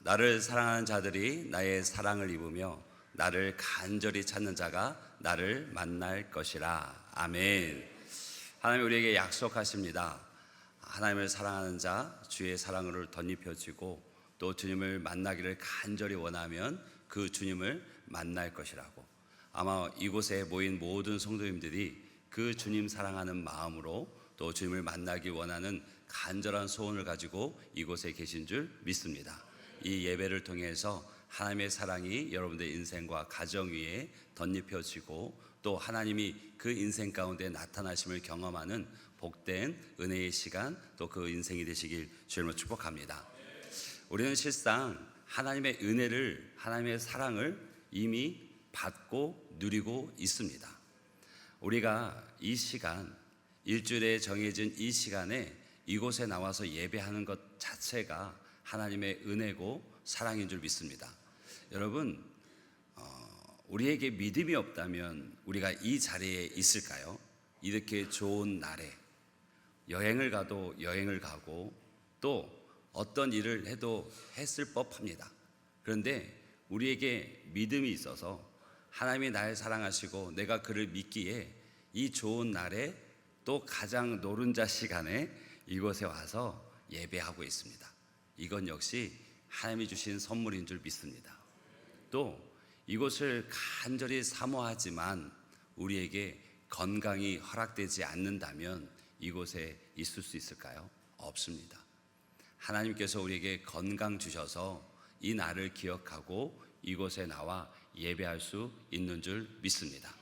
나를 사랑하는 자들이 나의 사랑을 입으며 나를 간절히 찾는 자가 나를 만날 것이라. 아멘. 하나님 우리에게 약속하십니다. 하나님을 사랑하는 자 주의 사랑을 덧입혀지고 또 주님을 만나기를 간절히 원하면 그 주님을 만날 것이라고. 아마 이곳에 모인 모든 성도님들이 그 주님 사랑하는 마음으로 또 주님을 만나기 원하는 간절한 소원을 가지고 이곳에 계신 줄 믿습니다. 이 예배를 통해서 하나님의 사랑이 여러분들의 인생과 가정 위에 덧입혀지고 또 하나님이 그 인생 가운데 나타나심을 경험하는 복된 은혜의 시간, 또 그 인생이 되시길 주님으로 축복합니다. 우리는 실상 하나님의 은혜를, 하나님의 사랑을 이미 받고 누리고 있습니다. 우리가 이 시간, 일주일에 정해진 이 시간에 이곳에 나와서 예배하는 것 자체가 하나님의 은혜고 사랑인 줄 믿습니다. 여러분, 우리에게 믿음이 없다면 우리가 이 자리에 있을까요? 이렇게 좋은 날에 여행을 가도 여행을 가고 또 어떤 일을 해도 했을 법합니다. 그런데 우리에게 믿음이 있어서 하나님이 날 사랑하시고 내가 그를 믿기에 이 좋은 날에 또 가장 노른자 시간에 이곳에 와서 예배하고 있습니다. 이건 역시 하나님이 주신 선물인 줄 믿습니다. 또 이곳을 간절히 사모하지만 우리에게 건강이 허락되지 않는다면 이곳에 있을 수 있을까요? 없습니다. 하나님께서 우리에게 건강 주셔서 이 날을 기억하고 이곳에 나와 예배할 수 있는 줄 믿습니다.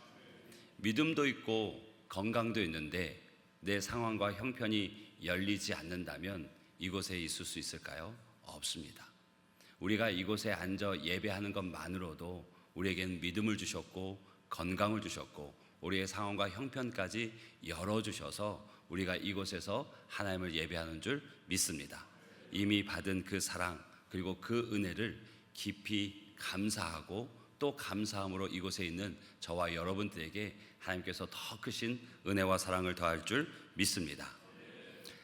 믿음도 있고 건강도 있는데 내 상황과 형편이 열리지 않는다면 이곳에 있을 수 있을까요? 없습니다. 우리가 이곳에 앉아 예배하는 것만으로도 우리에겐 믿음을 주셨고 건강을 주셨고 우리의 상황과 형편까지 열어주셔서 우리가 이곳에서 하나님을 예배하는 줄 믿습니다. 이미 받은 그 사랑 그리고 그 은혜를 깊이 감사하고 또 감사함으로 이곳에 있는 저와 여러분들에게 하나님께서 더 크신 은혜와 사랑을 더할 줄 믿습니다.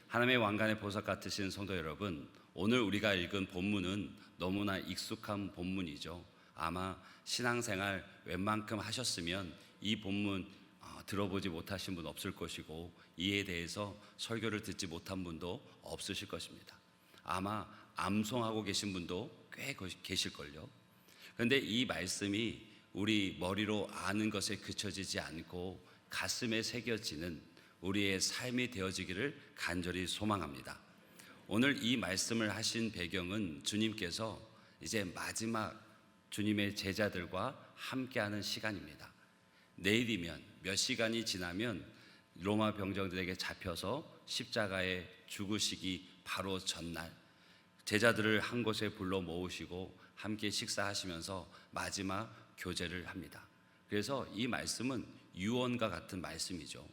하나님의 왕관의 보석 같으신 성도 여러분, 오늘 우리가 읽은 본문은 너무나 익숙한 본문이죠. 아마 신앙생활 웬만큼 하셨으면 이 본문 들어보지 못하신 분 없을 것이고 이에 대해서 설교를 듣지 못한 분도 없으실 것입니다. 아마 암송하고 계신 분도 꽤 계실걸요. 그런데 이 말씀이 우리 머리로 아는 것에 그쳐지지 않고 가슴에 새겨지는 우리의 삶이 되어지기를 간절히 소망합니다. 오늘 이 말씀을 하신 배경은 주님께서 이제 마지막 주님의 제자들과 함께하는 시간입니다. 내일이면 몇 시간이 지나면 로마 병정들에게 잡혀서 십자가에 죽으시기 바로 전날 제자들을 한 곳에 불러 모으시고 함께 식사하시면서 마지막 교제를 합니다. 그래서 이 말씀은 유언과 같은 말씀이죠.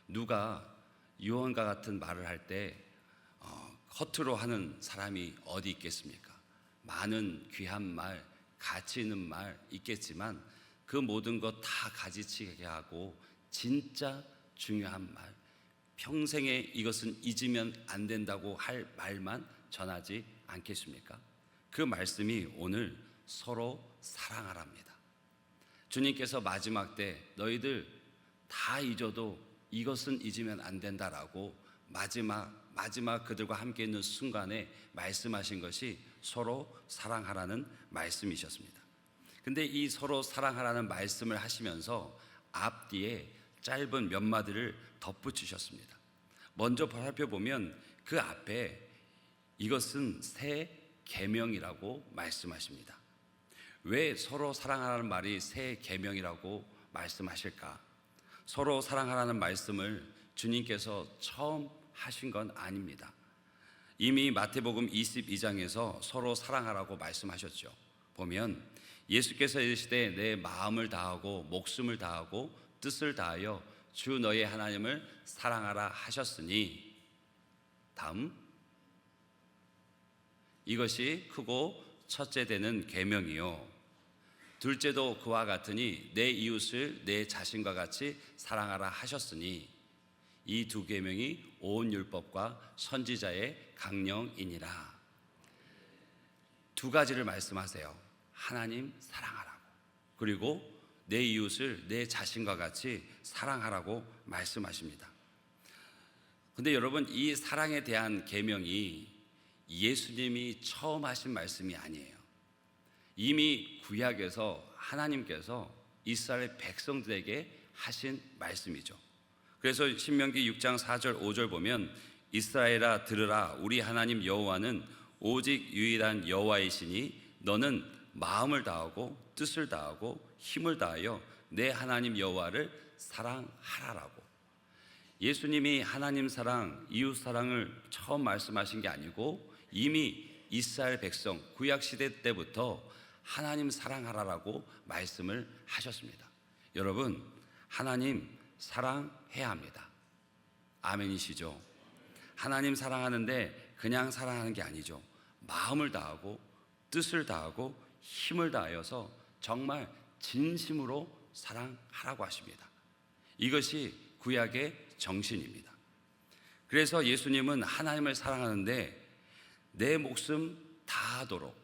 누가 유언과 같은 말을 할 때 허투루 하는 사람이 어디 있겠습니까? 많은 귀한 말, 가치 있는 말 있겠지만 그 모든 것 다 가지치게 하고 진짜 중요한 말, 평생에 이것은 잊으면 안 된다고 할 말만 전하지 않겠습니까? 그 말씀이 오늘 서로 사랑하랍니다. 주님께서 마지막 때 너희들 다 잊어도 이것은 잊으면 안 된다라고 마지막 그들과 함께 있는 순간에 말씀하신 것이 서로 사랑하라는 말씀이셨습니다. 근데 이 서로 사랑하라는 말씀을 하시면서 앞뒤에 짧은 몇 마디를 덧붙이셨습니다. 먼저 살펴보면 그 앞에 이것은 새 계명이라고 말씀하십니다. 왜 서로 사랑하라는 말이 새 계명이라고 말씀하실까? 서로 사랑하라는 말씀을 주님께서 처음 하신 건 아닙니다. 이미 마태복음 22장에서 서로 사랑하라고 말씀하셨죠. 보면 예수께서 이르시되 내 마음을 다하고 목숨을 다하고 뜻을 다하여 주 너의 하나님을 사랑하라 하셨으니 다음 이것이 크고 첫째 되는 계명이요 둘째도 그와 같으니 내 이웃을 내 자신과 같이 사랑하라 하셨으니 이 두 계명이 온 율법과 선지자의 강령이니라. 두 가지를 말씀하세요. 하나님 사랑하라고, 그리고 내 이웃을 내 자신과 같이 사랑하라고 말씀하십니다. 근데 여러분, 이 사랑에 대한 계명이 예수님이 처음 하신 말씀이 아니에요. 이미 구약에서 하나님께서 이스라엘 백성들에게 하신 말씀이죠. 그래서 신명기 6장 4절 5절 보면 이스라엘아 들으라, 우리 하나님 여호와는 오직 유일한 여호와이시니 너는 마음을 다하고 뜻을 다하고 힘을 다하여 내 하나님 여호와를 사랑하라라고. 예수님이 하나님 사랑, 이웃 사랑을 처음 말씀하신 게 아니고 이미 이스라엘 백성 구약 시대 때부터 하나님 사랑하라라고 말씀을 하셨습니다. 여러분, 하나님 사랑해야 합니다. 아멘이시죠? 하나님 사랑하는데 그냥 사랑하는 게 아니죠. 마음을 다하고 뜻을 다하고 힘을 다하여서 정말 진심으로 사랑하라고 하십니다. 이것이 구약의 정신입니다. 그래서 예수님은 하나님을 사랑하는데 내 목숨 다하도록,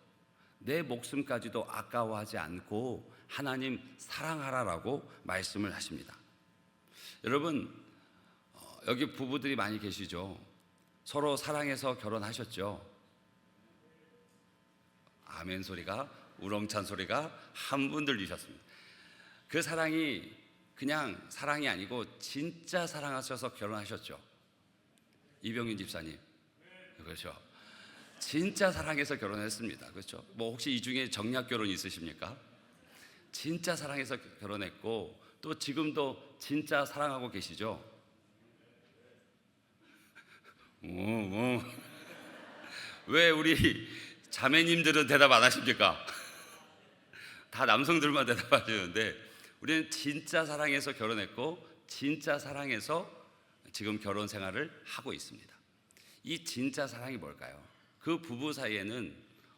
내 목숨까지도 아까워하지 않고 하나님 사랑하라라고 말씀을 하십니다. 여러분, 여기 부부들이 많이 계시죠? 서로 사랑해서 결혼하셨죠? 아멘 소리가, 우렁찬 소리가 한 분 들리셨습니다. 그 사랑이 그냥 사랑이 아니고 진짜 사랑하셔서 결혼하셨죠? 이병윤 집사님. 그렇죠. 진짜 사랑해서 결혼했습니다. 그렇죠. 뭐 혹시 이 중에 정략 결혼 있으십니까? 진짜 사랑해서 결혼했고 또 지금도 진짜 사랑하고 계시죠? 왜 우리 자매님들은 대답 안 하십니까? 다 남성들만 대답하시는데 우리는 진짜 사랑해서 결혼했고 진짜 사랑해서 지금 결혼 생활을 하고 있습니다. 이 진짜 사랑이 뭘까요? 그 부부 사이에는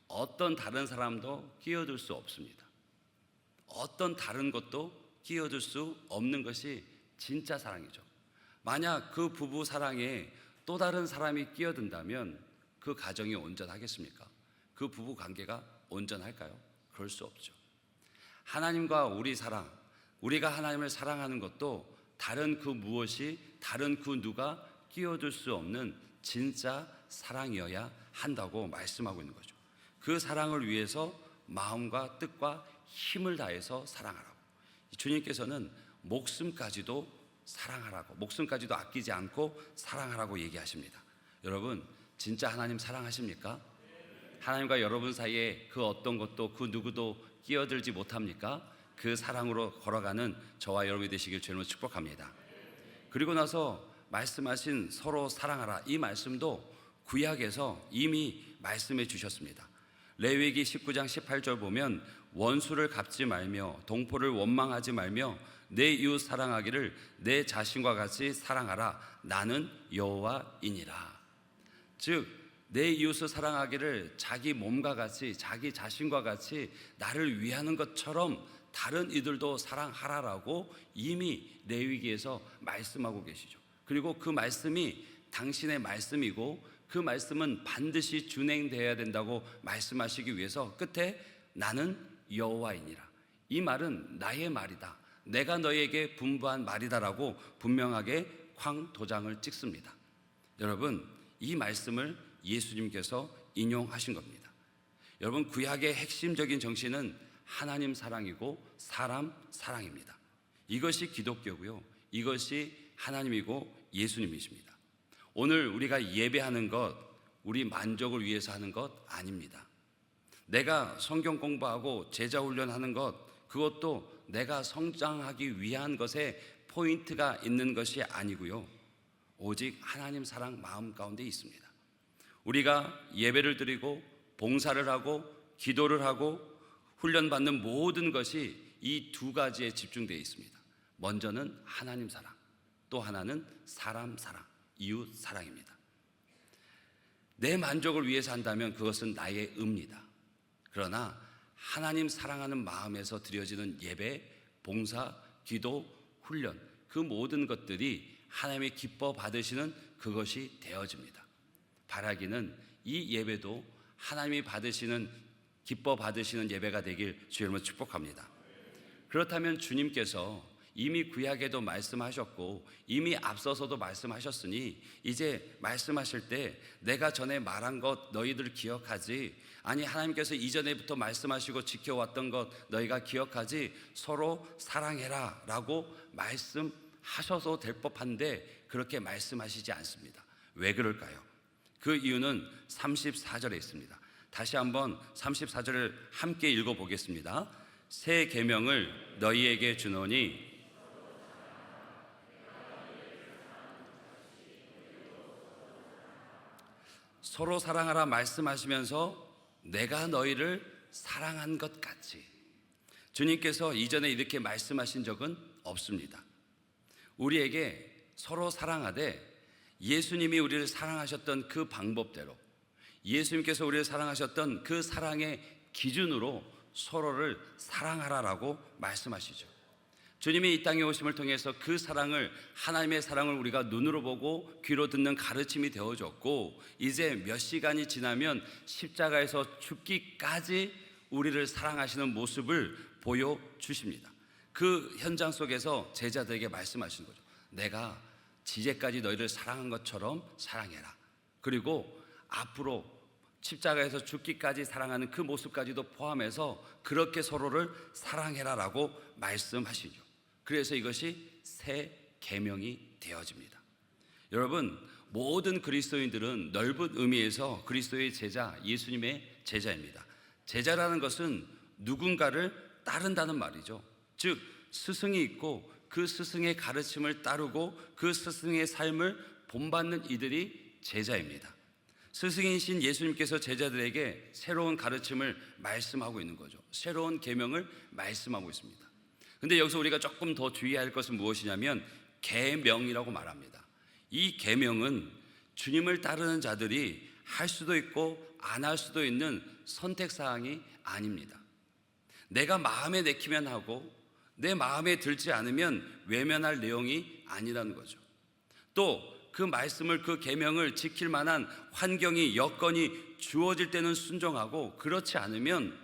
어떤 다른 사람도 끼어들 수 없습니다. 어떤 다른 것도 끼어들 수 없는 것이 진짜 사랑이죠. 만약 그 부부 사랑에 또 다른 사람이 끼어든다면 그 가정이 온전하겠습니까? 그 부부 관계가 온전할까요? 그럴 수 없죠. 하나님과 우리 사랑, 우리가 하나님을 사랑하는 것도 다른 그 무엇이, 다른 그 누가 끼어들 수 없는 진짜 사랑이어야 한다고 말씀하고 있는 거죠. 그 사랑을 위해서 마음과 뜻과 힘을 다해서 사랑하라고. 주님께서는 목숨까지도 사랑하라고, 목숨까지도 아끼지 않고 사랑하라고 얘기하십니다. 여러분, 진짜 하나님 사랑하십니까? 하나님과 여러분 사이에 그 어떤 것도 그 누구도 끼어들지 못합니까? 그 사랑으로 걸어가는 저와 여러분이 되시길 주님으로 축복합니다. 그리고 나서 말씀하신 서로 사랑하라, 이 말씀도 구약에서 이미 말씀해 주셨습니다. 레위기 19장 18절 보면 원수를 갚지 말며 동포를 원망하지 말며 내 이웃 사랑하기를 내 자신과 같이 사랑하라, 나는 여호와이니라. 즉 내 이웃을 사랑하기를 자기 몸과 같이, 자기 자신과 같이 나를 위하는 것처럼 다른 이들도 사랑하라라고 이미 레위기에서 말씀하고 계시죠. 그리고 그 말씀이 당신의 말씀이고 그 말씀은 반드시 준행되어야 된다고 말씀하시기 위해서 끝에 나는 여호와이니라, 이 말은 나의 말이다, 내가 너에게 분부한 말이다라고 분명하게 황도장을 찍습니다. 여러분, 이 말씀을 예수님께서 인용하신 겁니다. 여러분, 구약의 핵심적인 정신은 하나님 사랑이고 사람 사랑입니다. 이것이 기독교고요, 이것이 하나님이고 예수님이십니다. 오늘 우리가 예배하는 것, 우리 만족을 위해서 하는 것 아닙니다. 내가 성경 공부하고 제자 훈련하는 것, 그것도 내가 성장하기 위한 것에 포인트가 있는 것이 아니고요, 오직 하나님 사랑 마음 가운데 있습니다. 우리가 예배를 드리고 봉사를 하고 기도를 하고 훈련받는 모든 것이 이 두 가지에 집중되어 있습니다. 먼저는 하나님 사랑, 또 하나는 사람 사랑, 이웃 사랑입니다. 내 만족을 위해서 한다면 그것은 나의 의입니다. 그러나 하나님 사랑하는 마음에서 드려지는 예배, 봉사, 기도, 훈련, 그 모든 것들이 하나님이 기뻐 받으시는 그것이 되어집니다. 바라기는 이 예배도 하나님이 받으시는 기뻐 받으시는 예배가 되길 주의 이름으로 축복합니다. 그렇다면 주님께서 이미 구약에도 말씀하셨고 이미 앞서서도 말씀하셨으니 이제 말씀하실 때 내가 전에 말한 것 너희들 기억하지? 아니 하나님께서 이전에부터 말씀하시고 지켜왔던 것 너희가 기억하지? 서로 사랑해라 라고 말씀하셔도 될 법한데 그렇게 말씀하시지 않습니다. 왜 그럴까요? 그 이유는 34절에 있습니다. 다시 한번 34절을 함께 읽어보겠습니다. 새 계명을 너희에게 주노니 서로 사랑하라 말씀하시면서 내가 너희를 사랑한 것 같이, 주님께서 이전에 이렇게 말씀하신 적은 없습니다. 우리에게 서로 사랑하되 예수님이 우리를 사랑하셨던 그 방법대로, 예수님께서 우리를 사랑하셨던 그 사랑의 기준으로 서로를 사랑하라라고 말씀하시죠. 주님이 이 땅에 오심을 통해서 그 사랑을, 하나님의 사랑을 우리가 눈으로 보고 귀로 듣는 가르침이 되어졌고, 이제 몇 시간이 지나면 십자가에서 죽기까지 우리를 사랑하시는 모습을 보여주십니다. 그 현장 속에서 제자들에게 말씀하시는 거죠. 내가 지제까지 너희를 사랑한 것처럼 사랑해라. 그리고 앞으로 십자가에서 죽기까지 사랑하는 그 모습까지도 포함해서 그렇게 서로를 사랑해라라고 말씀하시죠. 그래서 이것이 새 계명이 되어집니다. 여러분, 모든 그리스도인들은 넓은 의미에서 그리스도의 제자, 예수님의 제자입니다. 제자라는 것은 누군가를 따른다는 말이죠. 즉 스승이 있고 그 스승의 가르침을 따르고 그 스승의 삶을 본받는 이들이 제자입니다. 스승이신 예수님께서 제자들에게 새로운 가르침을 말씀하고 있는 거죠. 새로운 계명을 말씀하고 있습니다. 근데 여기서 우리가 조금 더 주의해야 할 것은 무엇이냐면 계명이라고 말합니다. 이 계명은 주님을 따르는 자들이 할 수도 있고 안 할 수도 있는 선택사항이 아닙니다. 내가 마음에 내키면 하고 내 마음에 들지 않으면 외면할 내용이 아니라는 거죠. 또 그 말씀을, 그 계명을 지킬 만한 환경이, 여건이 주어질 때는 순종하고 그렇지 않으면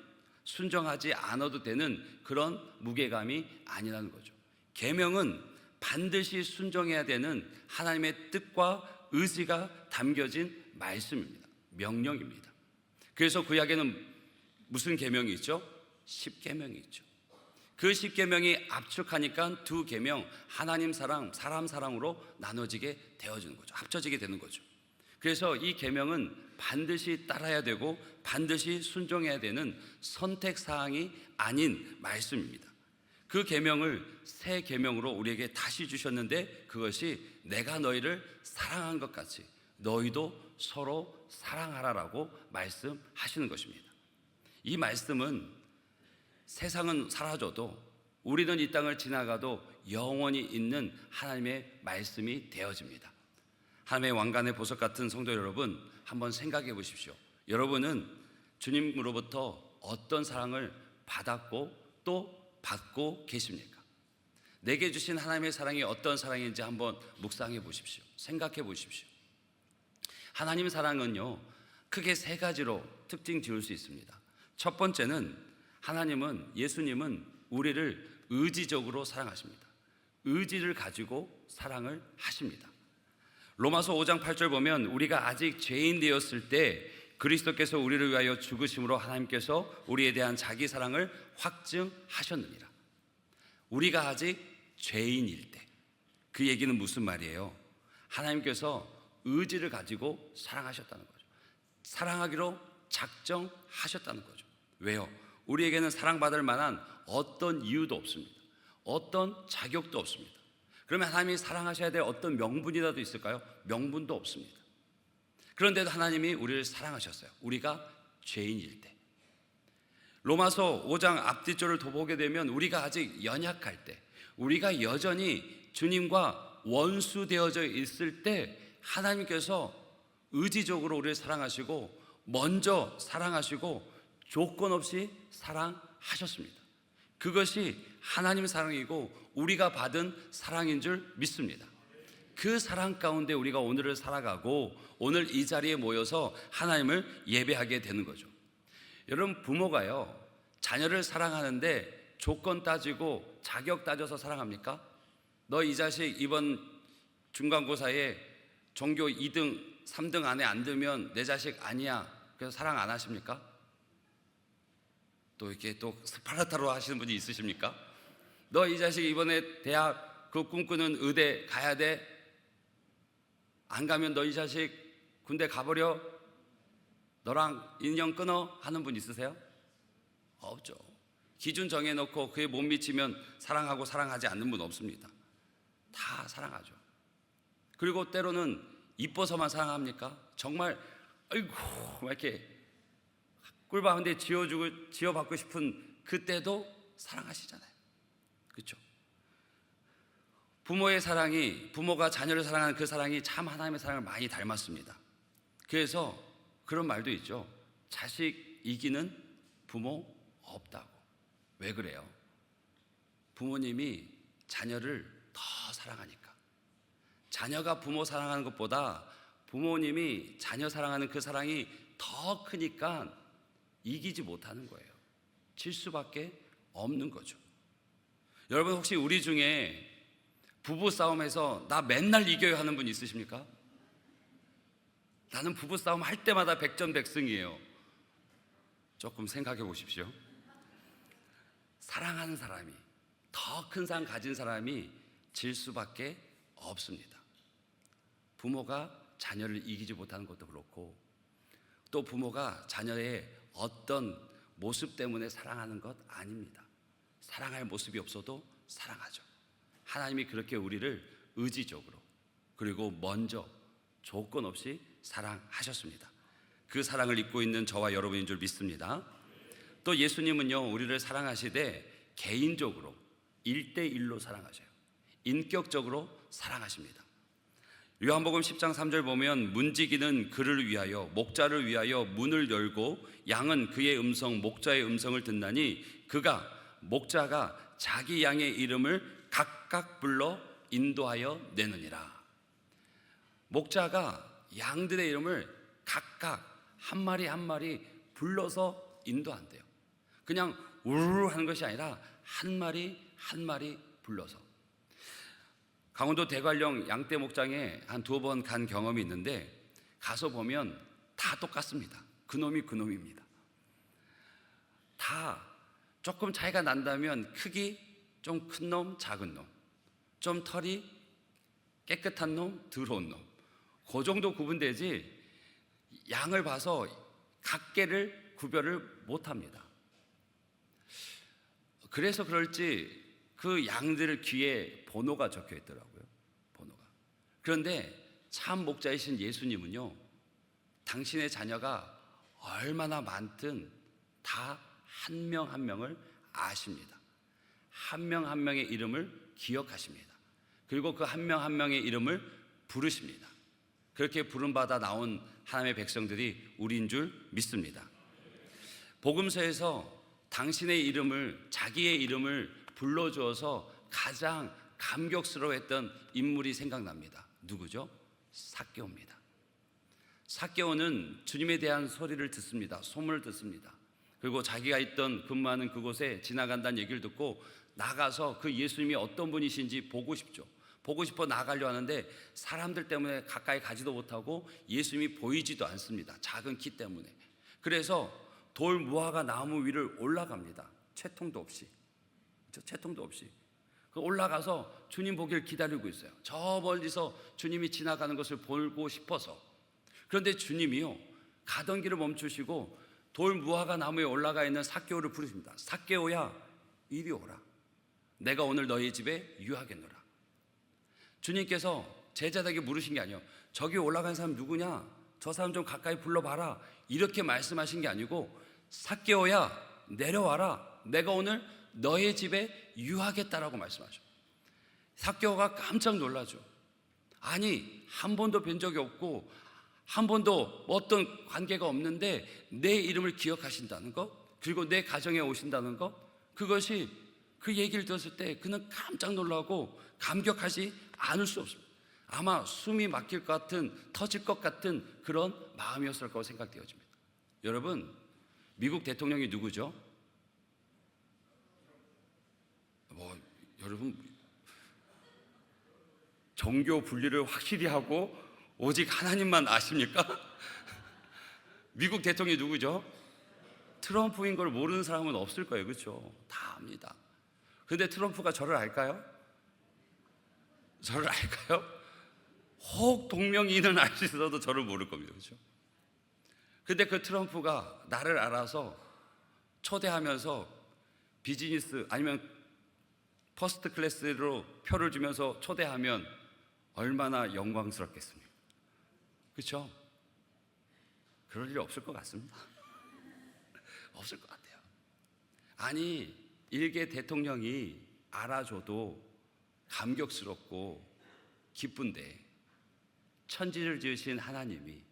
순종하지 않아도 되는 그런 무게감이 아니라는 거죠. 계명은 반드시 순종해야 되는 하나님의 뜻과 의지가 담겨진 말씀입니다. 명령입니다. 그래서 구약에는 무슨 계명이 있죠? 10계명이 있죠. 그 10계명이 압축하니까 두 계명, 하나님 사랑, 사람 사랑으로 나눠지게 되어지는 거죠. 합쳐지게 되는 거죠. 그래서 이 계명은 반드시 따라야 되고 반드시 순종해야 되는 선택사항이 아닌 말씀입니다. 그 계명을 새 계명으로 우리에게 다시 주셨는데 그것이 내가 너희를 사랑한 것 같이 너희도 서로 사랑하라라고 말씀하시는 것입니다. 이 말씀은 세상은 사라져도 우리는 이 땅을 지나가도 영원히 있는 하나님의 말씀이 되어집니다. 하나님의 왕관의 보석 같은 성도 여러분, 한번 생각해 보십시오. 여러분은 주님으로부터 어떤 사랑을 받았고 또 받고 계십니까? 내게 주신 하나님의 사랑이 어떤 사랑인지 한번 묵상해 보십시오. 생각해 보십시오. 하나님의 사랑은요, 크게 세 가지로 특징 지을 수 있습니다. 첫 번째는 하나님은, 예수님은 우리를 의지적으로 사랑하십니다. 의지를 가지고 사랑을 하십니다. 로마서 5장 8절 보면 우리가 아직 죄인 되었을 때 그리스도께서 우리를 위하여 죽으심으로 하나님께서 우리에 대한 자기 사랑을 확증하셨느니라. 우리가 아직 죄인일 때, 그 얘기는 무슨 말이에요? 하나님께서 의지를 가지고 사랑하셨다는 거죠. 사랑하기로 작정하셨다는 거죠. 왜요? 우리에게는 사랑받을 만한 어떤 이유도 없습니다. 어떤 자격도 없습니다. 그러면 하나님이 사랑하셔야 될 어떤 명분이라도 있을까요? 명분도 없습니다. 그런데도 하나님이 우리를 사랑하셨어요. 우리가 죄인일 때. 로마서 5장 앞뒤절을 더 보게 되면 우리가 아직 연약할 때, 우리가 여전히 주님과 원수되어져 있을 때 하나님께서 의지적으로 우리를 사랑하시고 먼저 사랑하시고 조건 없이 사랑하셨습니다. 그것이 하나님의 사랑이고 우리가 받은 사랑인 줄 믿습니다. 그 사랑 가운데 우리가 오늘을 살아가고 오늘 이 자리에 모여서 하나님을 예배하게 되는 거죠. 여러분, 부모가요, 자녀를 사랑하는데 조건 따지고 자격 따져서 사랑합니까? 너 이 자식 이번 중간고사에 전교 2등, 3등 안에 안 들면 내 자식 아니야, 그래서 사랑 안 하십니까? 또 이렇게 또 스파르타로 하시는 분이 있으십니까? 너 이 자식 이번에 대학 그 꿈꾸는 의대 가야 돼? 안 가면 너 이 자식 군대 가버려? 너랑 인연 끊어? 하는 분 있으세요? 없죠. 기준 정해놓고 그에 못 미치면 사랑하고 사랑하지 않는 분 없습니다. 다 사랑하죠. 그리고 때로는 이뻐서만 사랑합니까? 정말 아이고 막 이렇게 꿀밤 한 대 지어받고 싶은 그때도 사랑하시잖아요. 그렇죠? 부모의 사랑이, 부모가 자녀를 사랑하는 그 사랑이 참 하나님의 사랑을 많이 닮았습니다. 그래서 그런 말도 있죠. 자식 이기는 부모 없다고. 왜 그래요? 부모님이 자녀를 더 사랑하니까. 자녀가 부모 사랑하는 것보다 부모님이 자녀 사랑하는 그 사랑이 더 크니까 이기지 못하는 거예요. 질 수밖에 없는 거죠. 여러분, 혹시 우리 중에 부부 싸움에서 나 맨날 이겨야 하는 분 있으십니까? 나는 부부 싸움 할 때마다 백전백승이에요. 조금 생각해 보십시오. 사랑하는 사람이, 더 큰 사랑 가진 사람이 질 수밖에 없습니다. 부모가 자녀를 이기지 못하는 것도 그렇고, 또 부모가 자녀의 어떤 모습 때문에 사랑하는 것 아닙니다. 사랑할 모습이 없어도 사랑하죠. 하나님이 그렇게 우리를 의지적으로, 그리고 먼저 조건 없이 사랑하셨습니다. 그 사랑을 입고 있는 저와 여러분인 줄 믿습니다. 또 예수님은요, 우리를 사랑하시되 개인적으로 1대1로 사랑하셔요. 인격적으로 사랑하십니다. 요한복음 10장 3절 보면 문지기는 그를 위하여, 목자를 위하여 문을 열고 양은 그의 음성, 목자의 음성을 듣나니 목자가 자기 양의 이름을 각각 불러 인도하여 내느니라. 목자가 양들의 이름을 각각 한 마리 한 마리 불러서 인도한대요. 그냥 우르르 하는 것이 아니라 한 마리 한 마리 불러서. 강원도 대관령 양떼 목장에 한 2번 간 경험이 있는데, 가서 보면 다 똑같습니다. 그놈이 그놈입니다. 다 조금 차이가 난다면 크기 좀 큰 놈, 작은 놈, 좀 털이 깨끗한 놈, 더러운 놈, 그 정도 구분되지 양을 봐서 각계를 구별을 못합니다. 그래서 그럴지 그 양들 귀에 번호가 적혀 있더라고요. 번호가. 그런데 참 목자이신 예수님은요, 당신의 자녀가 얼마나 많든 다 한 명 한 명을 아십니다. 한 명 한 명의 이름을 기억하십니다. 그리고 그 한 명 한 명의 이름을 부르십니다. 그렇게 부름받아 나온 하나님의 백성들이 우리인 줄 믿습니다. 복음서에서 당신의 이름을, 자기의 이름을 불러주어서 가장 감격스러워했던 인물이 생각납니다. 누구죠? 삭개오입니다. 삭개오는 주님에 대한 소리를 듣습니다. 소문을 듣습니다. 그리고 자기가 있던 근무하는 그곳에 지나간다는 얘기를 듣고 나가서 그 예수님이 어떤 분이신지 보고 싶죠. 보고 싶어 나가려 하는데 사람들 때문에 가까이 가지도 못하고 예수님이 보이지도 않습니다. 작은 키 때문에. 그래서 돌 무화과 나무 위를 올라갑니다. 채통도 없이. 채통도 없이. 올라가서 주님 보기를 기다리고 있어요. 저 멀리서 주님이 지나가는 것을 보고 싶어서. 그런데 주님이요, 가던 길을 멈추시고 돌 무화과 나무에 올라가 있는 삭개오를 부르십니다. 삭개오야, 이리 오라. 내가 오늘 너희 집에 유하겠노라. 주님께서 제자들에게 물으신 게 아니에요. 저기 올라간 사람 누구냐? 저 사람 좀 가까이 불러봐라. 이렇게 말씀하신 게 아니고, 삭개오야, 내려와라. 내가 오늘 너의 집에 유하겠다라고 말씀하죠. 삭개오가 깜짝 놀라죠. 아니, 한 번도 뵌 적이 없고 한 번도 어떤 관계가 없는데 내 이름을 기억하신다는 것, 그리고 내 가정에 오신다는 것, 그것이, 그 얘기를 들었을 때 그는 깜짝 놀라고 감격하지 않을 수 없습니다. 아마 숨이 막힐 것 같은, 터질 것 같은 그런 마음이었을 거라고 생각되어집니다. 여러분, 미국 대통령이 누구죠? 여러분, 종교 분리를 확실히 하고 오직 하나님만 아십니까? 미국 대통령이 누구죠? 트럼프인 걸 모르는 사람은 없을 거예요. 그렇죠? 다 압니다. 근데 트럼프가 저를 알까요? 저를 알까요? 혹 동명이인은 알 수 있어도 저를 모를 겁니다. 그렇죠? 근데 그 트럼프가 나를 알아서 초대하면서 비즈니스 아니면 퍼스트 클래스로 표를 주면서 초대하면 얼마나 영광스럽겠습니까? 그렇죠? 그럴 일 없을 것 같습니다. 없을 것 같아요. 아니, 일개 대통령이 알아줘도 감격스럽고 기쁜데 천지를 지으신 하나님이,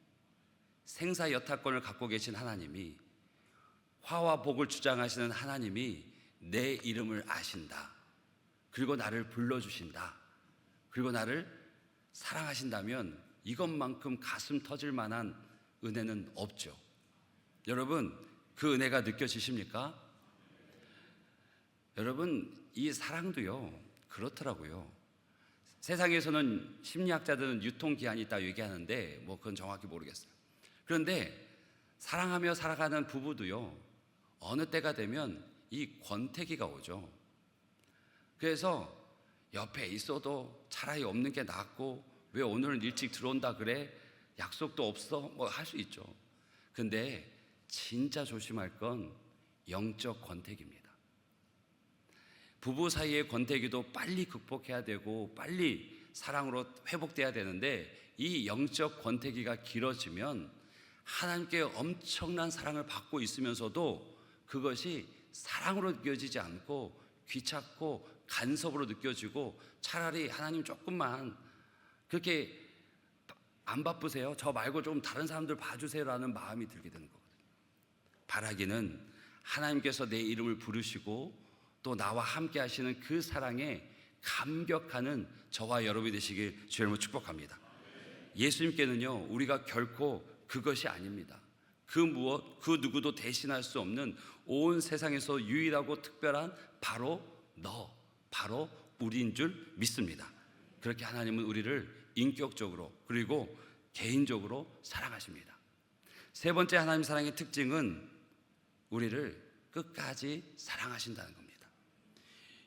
생사 여타권을 갖고 계신 하나님이, 화와 복을 주장하시는 하나님이 내 이름을 아신다, 그리고 나를 불러주신다, 그리고 나를 사랑하신다면 이것만큼 가슴 터질 만한 은혜는 없죠. 여러분, 그 은혜가 느껴지십니까? 여러분, 이 사랑도요 그렇더라고요. 세상에서는 심리학자들은 유통기한이 있다고 얘기하는데 그건 정확히 모르겠어요. 그런데 사랑하며 살아가는 부부도요 어느 때가 되면 이 권태기가 오죠. 그래서 옆에 있어도 차라리 없는 게 낫고, 왜 오늘은 일찍 들어온다 그래? 약속도 없어? 할 수 있죠. 근데 진짜 조심할 건 영적 권태기입니다. 부부 사이의 권태기도 빨리 극복해야 되고 빨리 사랑으로 회복돼야 되는데, 이 영적 권태기가 길어지면 하나님께 엄청난 사랑을 받고 있으면서도 그것이 사랑으로 느껴지지 않고 귀찮고 간섭으로 느껴지고, 차라리 하나님 조금만 그렇게 안 바쁘세요? 저 말고 좀 다른 사람들 봐주세요라는 마음이 들게 되는 거거든요. 바라기는 하나님께서 내 이름을 부르시고 또 나와 함께 하시는 그 사랑에 감격하는 저와 여러분이 되시길 주의 이름으로 축복합니다. 예수님께는요 우리가 결코 그것이 아닙니다. 그 누구도 대신할 수 없는 온 세상에서 유일하고 특별한 바로 바로 우리인 줄 믿습니다. 그렇게 하나님은 우리를 인격적으로 그리고 개인적으로 사랑하십니다. 세 번째 하나님 사랑의 특징은 우리를 끝까지 사랑하신다는 겁니다.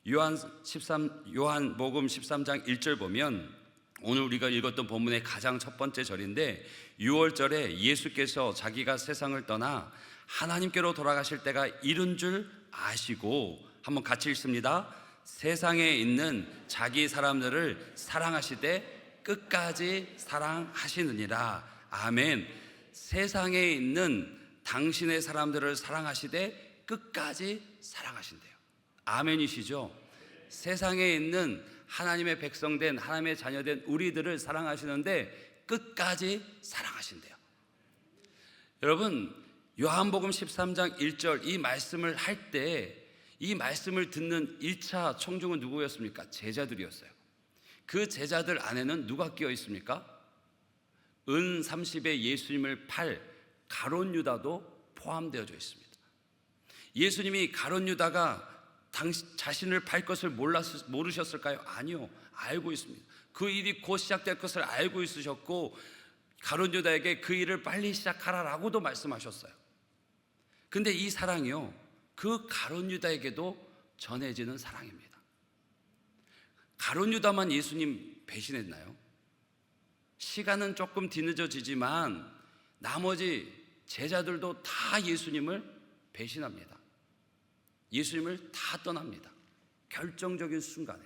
요한복음 13장 1절 보면, 오늘 우리가 읽었던 본문의 가장 첫 번째 절인데, 6월절에 예수께서 자기가 세상을 떠나 하나님께로 돌아가실 때가 이른 줄 아시고, 한번 같이 읽습니다. 세상에 있는 자기 사람들을 사랑하시되 끝까지 사랑하시느니라. 아멘. 세상에 있는 당신의 사람들을 사랑하시되 끝까지 사랑하신대요. 아멘이시죠? 세상에 있는 하나님의 백성된, 하나님의 자녀된 우리들을 사랑하시는데 끝까지 사랑하신대요. 여러분, 요한복음 13장 1절 이 말씀을 할 때, 이 말씀을 듣는 1차 청중은 누구였습니까? 제자들이었어요. 그 제자들 안에는 누가 끼어 있습니까? 은 30에 예수님을 팔 가룟 유다도 포함되어져 있습니다. 예수님이 가룟 유다가 자신을 팔 것을 모르셨을까요? 아니요, 알고 있습니다. 그 일이 곧 시작될 것을 알고 있으셨고, 가룟 유다에게 그 일을 빨리 시작하라라고도 말씀하셨어요. 근데 이 사랑이요, 그 가룟 유다에게도 전해지는 사랑입니다. 가룟 유다만 예수님 배신했나요? 시간은 조금 뒤늦어지지만 나머지 제자들도 다 예수님을 배신합니다. 예수님을 다 떠납니다. 결정적인 순간에,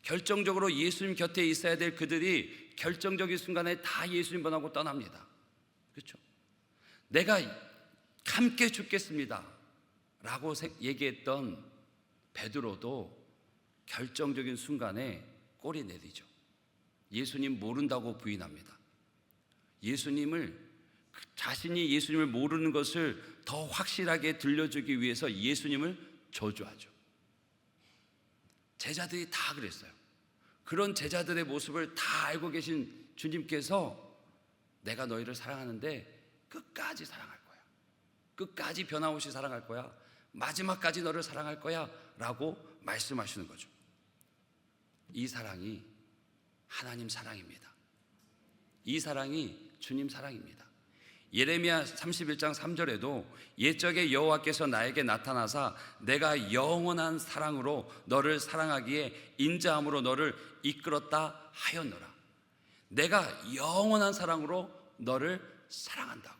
결정적으로 예수님 곁에 있어야 될 그들이 결정적인 순간에 다 예수님 번하고 떠납니다. 그렇죠? 내가 함께 죽겠습니다 라고 얘기했던 베드로도 결정적인 순간에 꼬리 내리죠. 예수님 모른다고 부인합니다. 자신이 예수님을 모르는 것을 더 확실하게 들려주기 위해서 예수님을 저주하죠. 제자들이 다 그랬어요. 그런 제자들의 모습을 다 알고 계신 주님께서 내가 너희를 사랑하는데 끝까지 사랑할 거야, 끝까지 변함없이 사랑할 거야. 마지막까지 너를 사랑할 거야 라고 말씀하시는 거죠. 이 사랑이 하나님 사랑입니다. 이 사랑이 주님 사랑입니다. 예레미야 31장 3절에도 옛적에 여호와께서 나에게 나타나사 내가 영원한 사랑으로 너를 사랑하기에 인자함으로 너를 이끌었다 하였노라. 내가 영원한 사랑으로 너를 사랑한다고.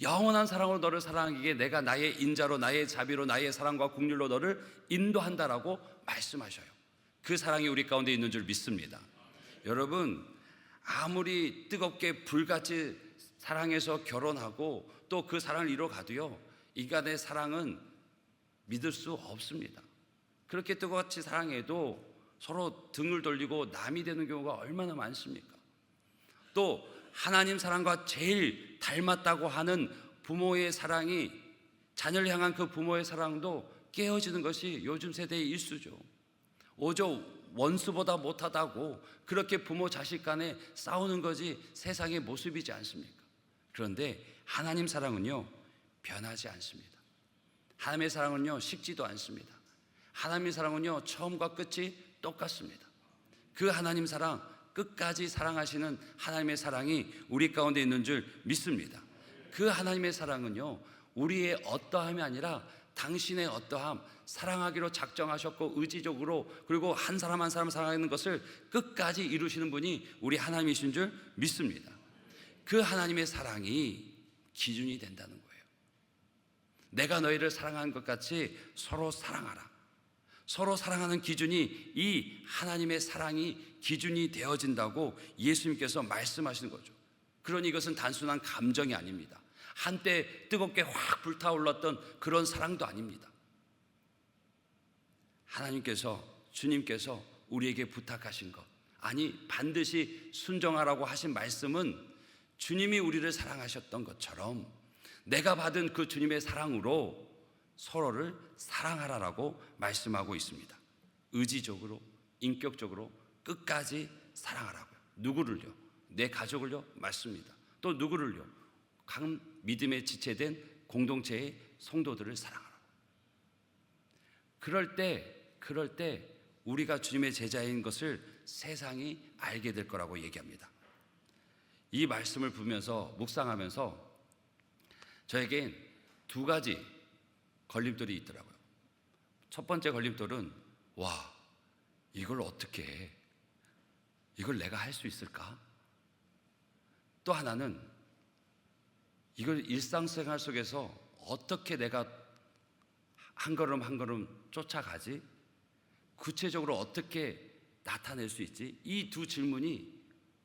영원한 사랑으로 너를 사랑하기에 내가 나의 인자로, 나의 자비로, 나의 사랑과 긍휼로 너를 인도한다라고 말씀하셔요. 그 사랑이 우리 가운데 있는 줄 믿습니다. 여러분, 아무리 뜨겁게 불같이 사랑해서 결혼하고 또 그 사랑을 이뤄가도요, 인간의 사랑은 믿을 수 없습니다. 그렇게 뜨겁게 사랑해도 서로 등을 돌리고 남이 되는 경우가 얼마나 많습니까? 또 하나님 사랑과 제일 닮았다고 하는 부모의 사랑이, 자녀를 향한 그 부모의 사랑도 깨어지는 것이 요즘 세대의 일수죠. 오조 원수보다 못하다고 그렇게 부모 자식 간에 싸우는 것이 세상의 모습이지 않습니까? 그런데 하나님 사랑은요, 변하지 않습니다. 하나님의 사랑은요, 식지도 않습니다. 하나님의 사랑은요, 처음과 끝이 똑같습니다. 그 하나님 사랑, 끝까지 사랑하시는 하나님의 사랑이 우리 가운데 있는 줄 믿습니다. 그 하나님의 사랑은요, 우리의 어떠함이 아니라 당신의 어떠함, 사랑하기로 작정하셨고 의지적으로, 그리고 한 사람 한 사람 사랑하는 것을 끝까지 이루시는 분이 우리 하나님이신 줄 믿습니다. 그 하나님의 사랑이 기준이 된다는 거예요. 내가 너희를 사랑한 것 같이 서로 사랑하라. 서로 사랑하는 기준이, 이 하나님의 사랑이 기준이 되어진다고 예수님께서 말씀하시는 거죠. 그러니 이것은 단순한 감정이 아닙니다. 한때 뜨겁게 확 불타올랐던 그런 사랑도 아닙니다. 하나님께서, 주님께서 우리에게 부탁하신 것, 아니 반드시 순종하라고 하신 말씀은 주님이 우리를 사랑하셨던 것처럼 내가 받은 그 주님의 사랑으로 서로를 사랑하라라고 말씀하고 있습니다. 의지적으로, 인격적으로 끝까지 사랑하라고요. 누구를요? 내 가족을요? 맞습니다. 또 누구를요? 각 믿음에 지체된 공동체의 성도들을 사랑하라고. 그럴 때 우리가 주님의 제자인 것을 세상이 알게 될 거라고 얘기합니다. 이 말씀을 보면서 묵상하면서 저에겐 두 가지 걸림돌이 있더라고요. 첫 번째 걸림돌은, 와, 이걸 어떻게 해? 이걸 내가 할 수 있을까? 또 하나는, 이걸 일상생활 속에서 어떻게 내가 한 걸음 한 걸음 쫓아가지? 구체적으로 어떻게 나타낼 수 있지? 이 두 질문이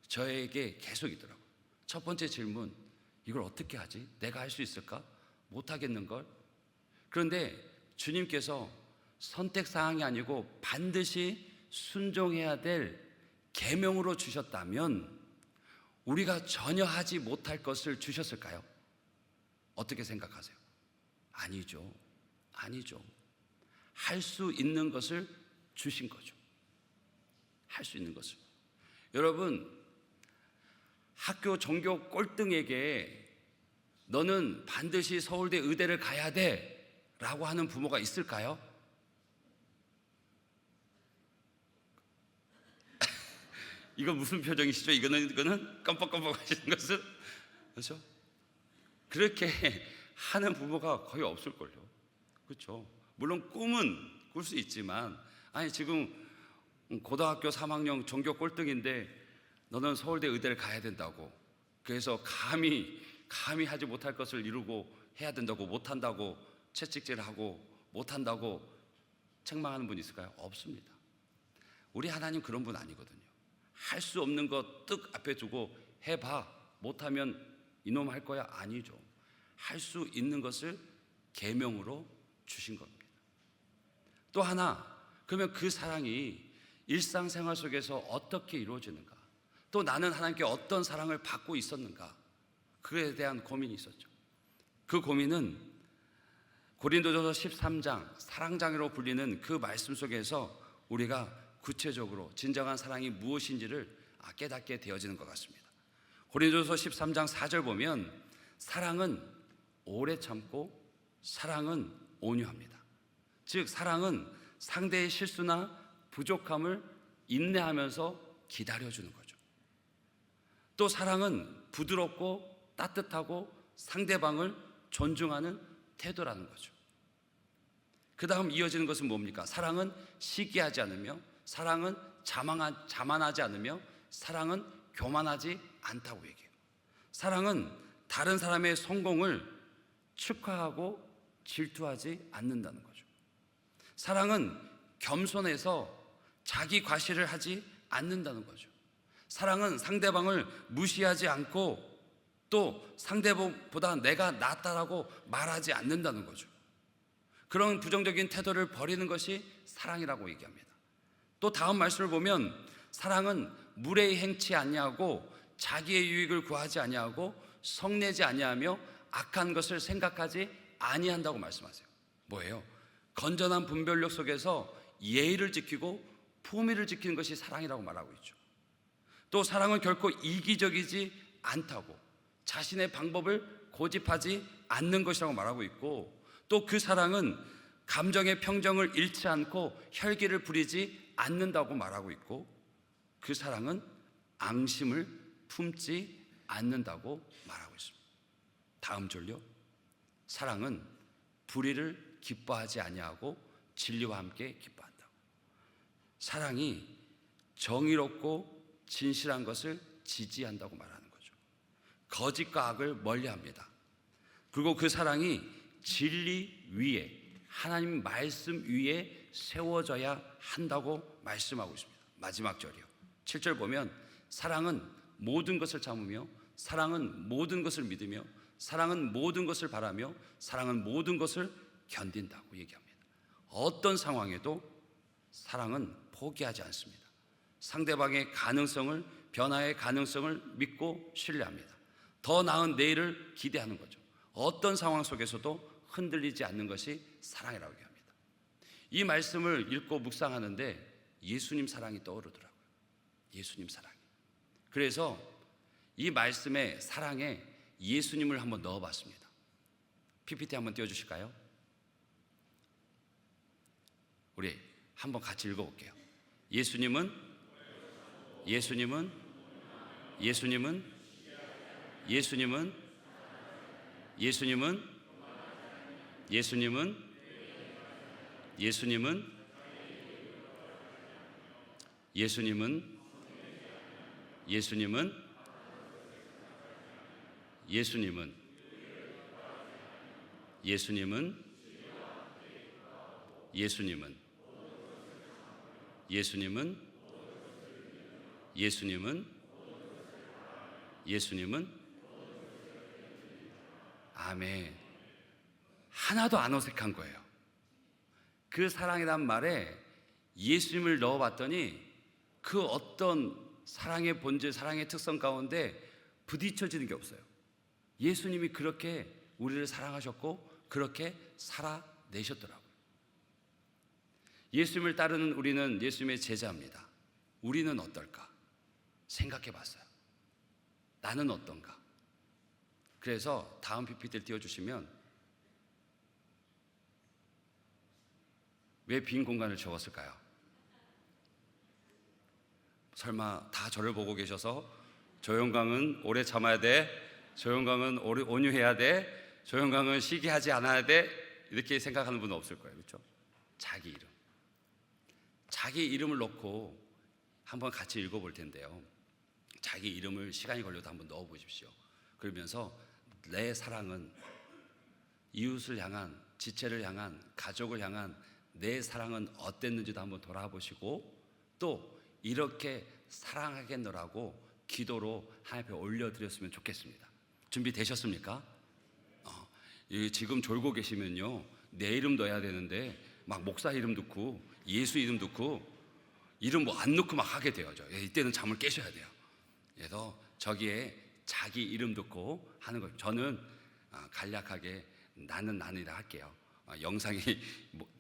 저에게 계속 있더라고요. 첫 번째 질문, 이걸 어떻게 하지? 내가 할 수 있을까? 못하겠는걸? 그런데 주님께서 선택사항이 아니고 반드시 순종해야 될 계명으로 주셨다면 우리가 전혀 하지 못할 것을 주셨을까요? 어떻게 생각하세요? 아니죠. 아니죠. 할 수 있는 것을 주신 거죠. 할 수 있는 것을. 여러분, 학교 전교 꼴등에게 너는 반드시 서울대 의대를 가야 돼 라고 하는 부모가 있을까요? 이거 무슨 표정이시죠? 이거는 깜빡깜빡 하시는 것은, 그렇죠? 그렇게 하는 부모가 거의 없을걸요. 그렇죠? 물론 꿈은 꿀 수 있지만, 아니 지금 고등학교 3학년 전교 꼴등인데 너는 서울대 의대를 가야 된다고, 그래서 감히 하지 못할 것을 이루고 해야 된다고, 못한다고 채찍질하고 못한다고 책망하는 분 있을까요? 없습니다. 우리 하나님 그런 분 아니거든요. 할 수 없는 것 뜩 앞에 두고 해봐, 못하면 이놈 할 거야? 아니죠. 할 수 있는 것을 계명으로 주신 겁니다. 또 하나, 그러면 그 사랑이 일상생활 속에서 어떻게 이루어지는가? 또 나는 하나님께 어떤 사랑을 받고 있었는가? 그에 대한 고민이 있었죠. 그 고민은 고린도전서 13장, 사랑장으로 불리는 그 말씀 속에서 우리가 구체적으로 진정한 사랑이 무엇인지를 깨닫게 되어지는 것 같습니다. 고린도전서 13장 4절 보면 사랑은 오래 참고 사랑은 온유합니다. 즉 사랑은 상대의 실수나 부족함을 인내하면서 기다려주는 거죠. 또 사랑은 부드럽고 따뜻하고 상대방을 존중하는 태도라는 거죠. 그 다음 이어지는 것은 뭡니까? 사랑은 시기하지 않으며, 사랑은 자만하지 않으며, 사랑은 교만하지 않다고 얘기해요. 사랑은 다른 사람의 성공을 축하하고 질투하지 않는다는 거죠. 사랑은 겸손해서 자기 과시를 하지 않는다는 거죠. 사랑은 상대방을 무시하지 않고 또 상대방보다 내가 낫다라고 말하지 않는다는 거죠. 그런 부정적인 태도를 버리는 것이 사랑이라고 얘기합니다. 또 다음 말씀을 보면 사랑은 무례히 행치 아니하고 자기의 유익을 구하지 아니하고 성내지 아니하며 악한 것을 생각하지 아니한다고 말씀하세요. 뭐예요? 건전한 분별력 속에서 예의를 지키고 품위를 지키는 것이 사랑이라고 말하고 있죠. 또 사랑은 결코 이기적이지 않다고, 자신의 방법을 고집하지 않는 것이라고 말하고 있고, 또 그 사랑은 감정의 평정을 잃지 않고 혈기를 부리지 않는다고 말하고 있고, 그 사랑은 앙심을 품지 않는다고 말하고 있습니다. 다음 절요. 사랑은 불의를 기뻐하지 아니하고 진리와 함께 기뻐한다고. 사랑이 정의롭고 진실한 것을 지지한다고 말하는 거죠. 거짓과 악을 멀리합니다. 그리고 그 사랑이 진리 위에, 하나님 말씀 위에 세워져야 한다고 말씀하고 있습니다. 마지막 절이요. 7절 보면 사랑은 모든 것을 참으며, 사랑은 모든 것을 믿으며, 사랑은 모든 것을 바라며, 사랑은 모든 것을 견딘다고 얘기합니다. 어떤 상황에도 사랑은 포기하지 않습니다. 상대방의 가능성을, 변화의 가능성을 믿고 신뢰합니다. 더 나은 내일을 기대하는 거죠. 어떤 상황 속에서도 흔들리지 않는 것이 사랑이라고 얘기합니다. 이 말씀을 읽고 묵상하는데 예수님 사랑이 떠오르더라고요. 예수님 사랑이. 그래서 이 말씀에, 사랑에 예수님을 한번 넣어봤습니다. PPT 한번 띄워주실까요? 우리 한번 같이 읽어볼게요. 예수님은 예수님은 예수님은 예수님은 예수님은 예수님은 예수님은 예수님은 예수님은 예수님은 예수님은 예수님은 예수님은 예수님은 예수님은 아멘. 하나도 안 어색한 거예요. 그 사랑이란 말에 예수님을 넣어봤더니 그 어떤 사랑의 본질, 사랑의 특성 가운데 부딪혀지는 게 없어요. 예수님이 그렇게 우리를 사랑하셨고 그렇게 살아내셨더라고요. 예수님을 따르는 우리는 예수님의 제자입니다. 우리는 어떨까? 생각해 봤어요. 나는 어떤가? 그래서 다음 PPT를 띄워주시면, 왜 빈 공간을 적었을까요? 설마 다 저를 보고 계셔서 조영광은 오래 참아야 돼, 조영광은 온유해야 돼, 조영광은 시기하지 않아야 돼, 이렇게 생각하는 분은 없을 거예요. 그렇죠? 자기 이름, 자기 이름을 넣고 한번 같이 읽어볼 텐데요. 자기 이름을 시간이 걸려도 한번 넣어보십시오. 그러면서 내 사랑은 이웃을 향한, 지체를 향한, 가족을 향한 내 사랑은 어땠는지도 한번 돌아보시고, 또 이렇게 사랑하겠노라고 기도로 하나님 앞에 올려드렸으면 좋겠습니다. 준비되셨습니까? 지금 졸고 계시면요, 내 이름 넣어야 되는데 막 목사 이름 넣고 예수 이름 넣고 이름 뭐 안 넣고 막 하게 돼요. 이때는 잠을 깨셔야 돼요. 그래서 저기에 자기 이름 넣고 하는 거예요. 저는 간략하게 나는이라 할게요. 영상이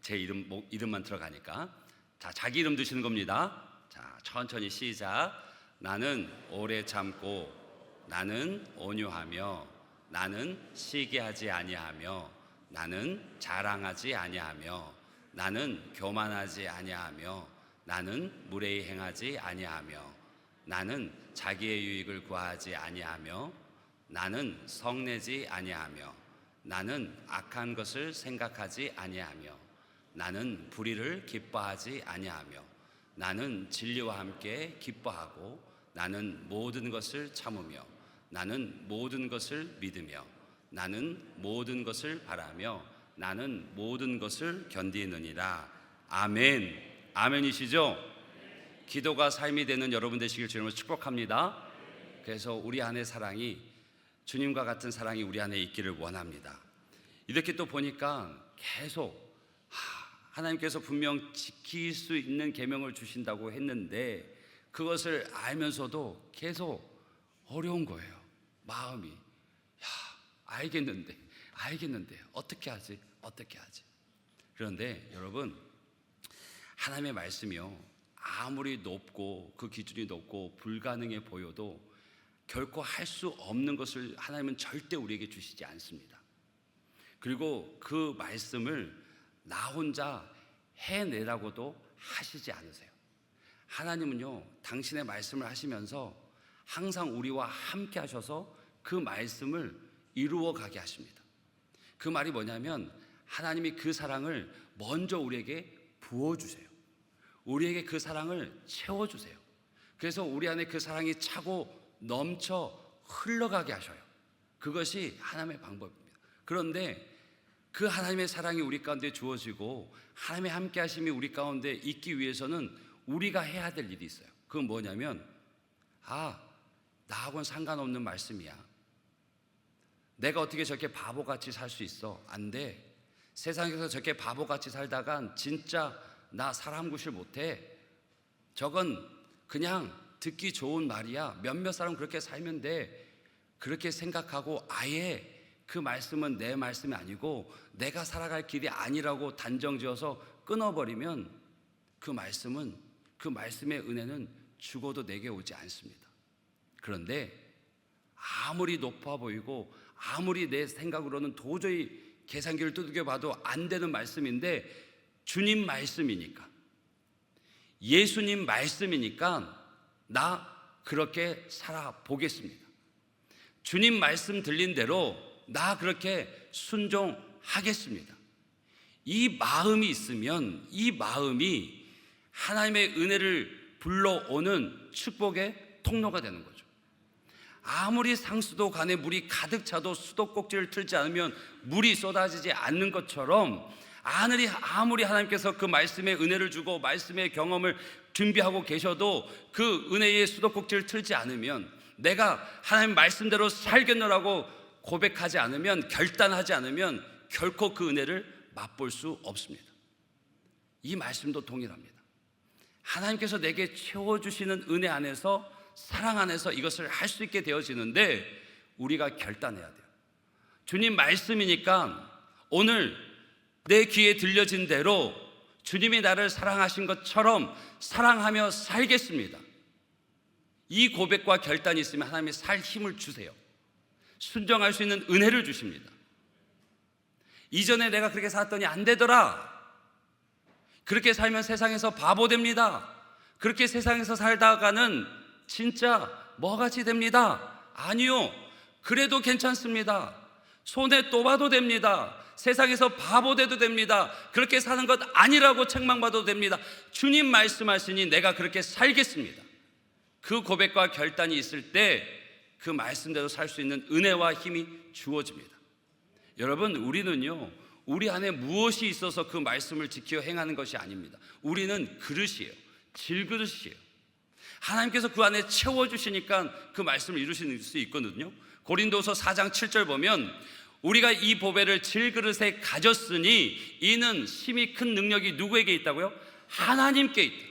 제 이름만 들어가니까. 자, 자기 이름 드시는 겁니다. 자, 천천히 시작. 나는 오래 참고, 나는 온유하며, 나는 시기하지 아니하며 나는 자랑하지 아니하며 나는 교만하지 아니하며 나는 무례히 행하지 아니하며 나는 자기의 유익을 구하지 아니하며 나는 성내지 아니하며 나는 악한 것을 생각하지 아니하며 나는 불의를 기뻐하지 아니하며 나는 진리와 함께 기뻐하고 나는 모든 것을 참으며 나는 모든 것을 믿으며 나는 모든 것을 바라며 나는 모든 것을 견디느니라. 아멘. 아멘이시죠? 기도가 삶이 되는 여러분 되시길 주님으로 축복합니다. 그래서 우리 안의 사랑이 주님과 같은 사랑이 우리 안에 있기를 원합니다. 이렇게 또 보니까 계속 하나님께서 분명 지킬 수 있는 계명을 주신다고 했는데 그것을 알면서도 계속 어려운 거예요. 마음이 알겠는데 어떻게 하지? 그런데 여러분, 하나님의 말씀이요, 아무리 높고 그 기준이 높고 불가능해 보여도 결코 할 수 없는 것을 하나님은 절대 우리에게 주시지 않습니다. 그리고 그 말씀을 나 혼자 해내라고도 하시지 않으세요. 하나님은요, 당신의 말씀을 하시면서 항상 우리와 함께 하셔서 그 말씀을 이루어 가게 하십니다. 그 말이 뭐냐면 하나님이 그 사랑을 먼저 우리에게 부어주세요. 우리에게 그 사랑을 채워주세요. 그래서 우리 안에 그 사랑이 차고 넘쳐 흘러가게 하셔요. 그것이 하나님의 방법입니다. 그런데 그 하나님의 사랑이 우리 가운데 주어지고 하나님의 함께 하심이 우리 가운데 있기 위해서는 우리가 해야 될 일이 있어요. 그건 뭐냐면 나하고는 상관없는 말씀이야. 내가 어떻게 저렇게 바보같이 살 수 있어? 안 돼. 세상에서 저렇게 바보같이 살다간 진짜 나 사람 구실 못해. 저건 그냥 듣기 좋은 말이야. 몇몇 사람 그렇게 살면 돼. 그렇게 생각하고 아예 그 말씀은 내 말씀이 아니고 내가 살아갈 길이 아니라고 단정지어서 끊어버리면 그 말씀은, 그 말씀의 은혜는 죽어도 내게 오지 않습니다. 그런데 아무리 높아 보이고 아무리 내 생각으로는 도저히 계산기를 두들겨 봐도 안 되는 말씀인데 주님 말씀이니까, 예수님 말씀이니까 나 그렇게 살아보겠습니다. 주님 말씀 들린 대로 나 그렇게 순종하겠습니다. 이 마음이 있으면 이 마음이 하나님의 은혜를 불러오는 축복의 통로가 되는 거죠. 아무리 상수도 간에 물이 가득 차도 수도꼭지를 틀지 않으면 물이 쏟아지지 않는 것처럼 아무리 하나님께서 그 말씀의 은혜를 주고 말씀의 경험을 준비하고 계셔도 그 은혜의 수도꼭지를 틀지 않으면, 내가 하나님 말씀대로 살겠노라고 고백하지 않으면, 결단하지 않으면 결코 그 은혜를 맛볼 수 없습니다. 이 말씀도 동일합니다. 하나님께서 내게 채워주시는 은혜 안에서, 사랑 안에서 이것을 할 수 있게 되어지는데 우리가 결단해야 돼요. 주님 말씀이니까 오늘 내 귀에 들려진 대로 주님이 나를 사랑하신 것처럼 사랑하며 살겠습니다. 이 고백과 결단이 있으면 하나님이 살 힘을 주세요. 순종할 수 있는 은혜를 주십니다. 이전에 내가 그렇게 살았더니 안 되더라, 그렇게 살면 세상에서 바보 됩니다, 그렇게 세상에서 살다가는 진짜 뭐같이 됩니다. 아니요, 그래도 괜찮습니다. 손에 또 봐도 됩니다. 세상에서 바보 돼도 됩니다. 그렇게 사는 것 아니라고 책망받아도 됩니다. 주님 말씀하시니 내가 그렇게 살겠습니다. 그 고백과 결단이 있을 때 그 말씀대로 살 수 있는 은혜와 힘이 주어집니다. 여러분, 우리는요, 우리 안에 무엇이 있어서 그 말씀을 지켜 행하는 것이 아닙니다. 우리는 그릇이에요. 질그릇이에요. 하나님께서 그 안에 채워주시니까 그 말씀을 이루실 수 있거든요. 고린도서 4장 7절 보면 우리가 이 보배를 질그릇에 가졌으니 이는 심히 큰 능력이 누구에게 있다고요? 하나님께 있다.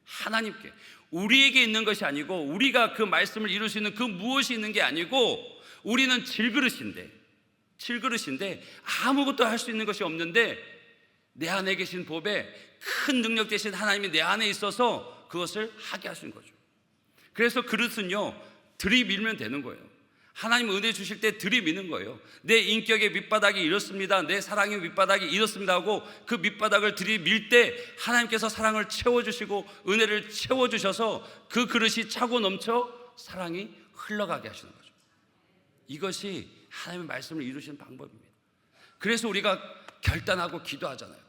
하나님께. 우리에게 있는 것이 아니고, 우리가 그 말씀을 이룰 수 있는 그 무엇이 있는 게 아니고, 우리는 질그릇인데 아무것도 할 수 있는 것이 없는데 내 안에 계신 보배, 큰 능력 되신 하나님이 내 안에 있어서 그것을 하게 하신 거죠. 그래서 그릇은요, 들이밀면 되는 거예요. 하나님 은혜 주실 때 들이미는 거예요. 내 인격의 밑바닥이 이렇습니다, 내 사랑의 밑바닥이 이렇습니다 하고 그 밑바닥을 들이밀 때 하나님께서 사랑을 채워주시고 은혜를 채워주셔서 그 그릇이 차고 넘쳐 사랑이 흘러가게 하시는 거죠. 이것이 하나님의 말씀을 이루시는 방법입니다. 그래서 우리가 결단하고 기도하잖아요.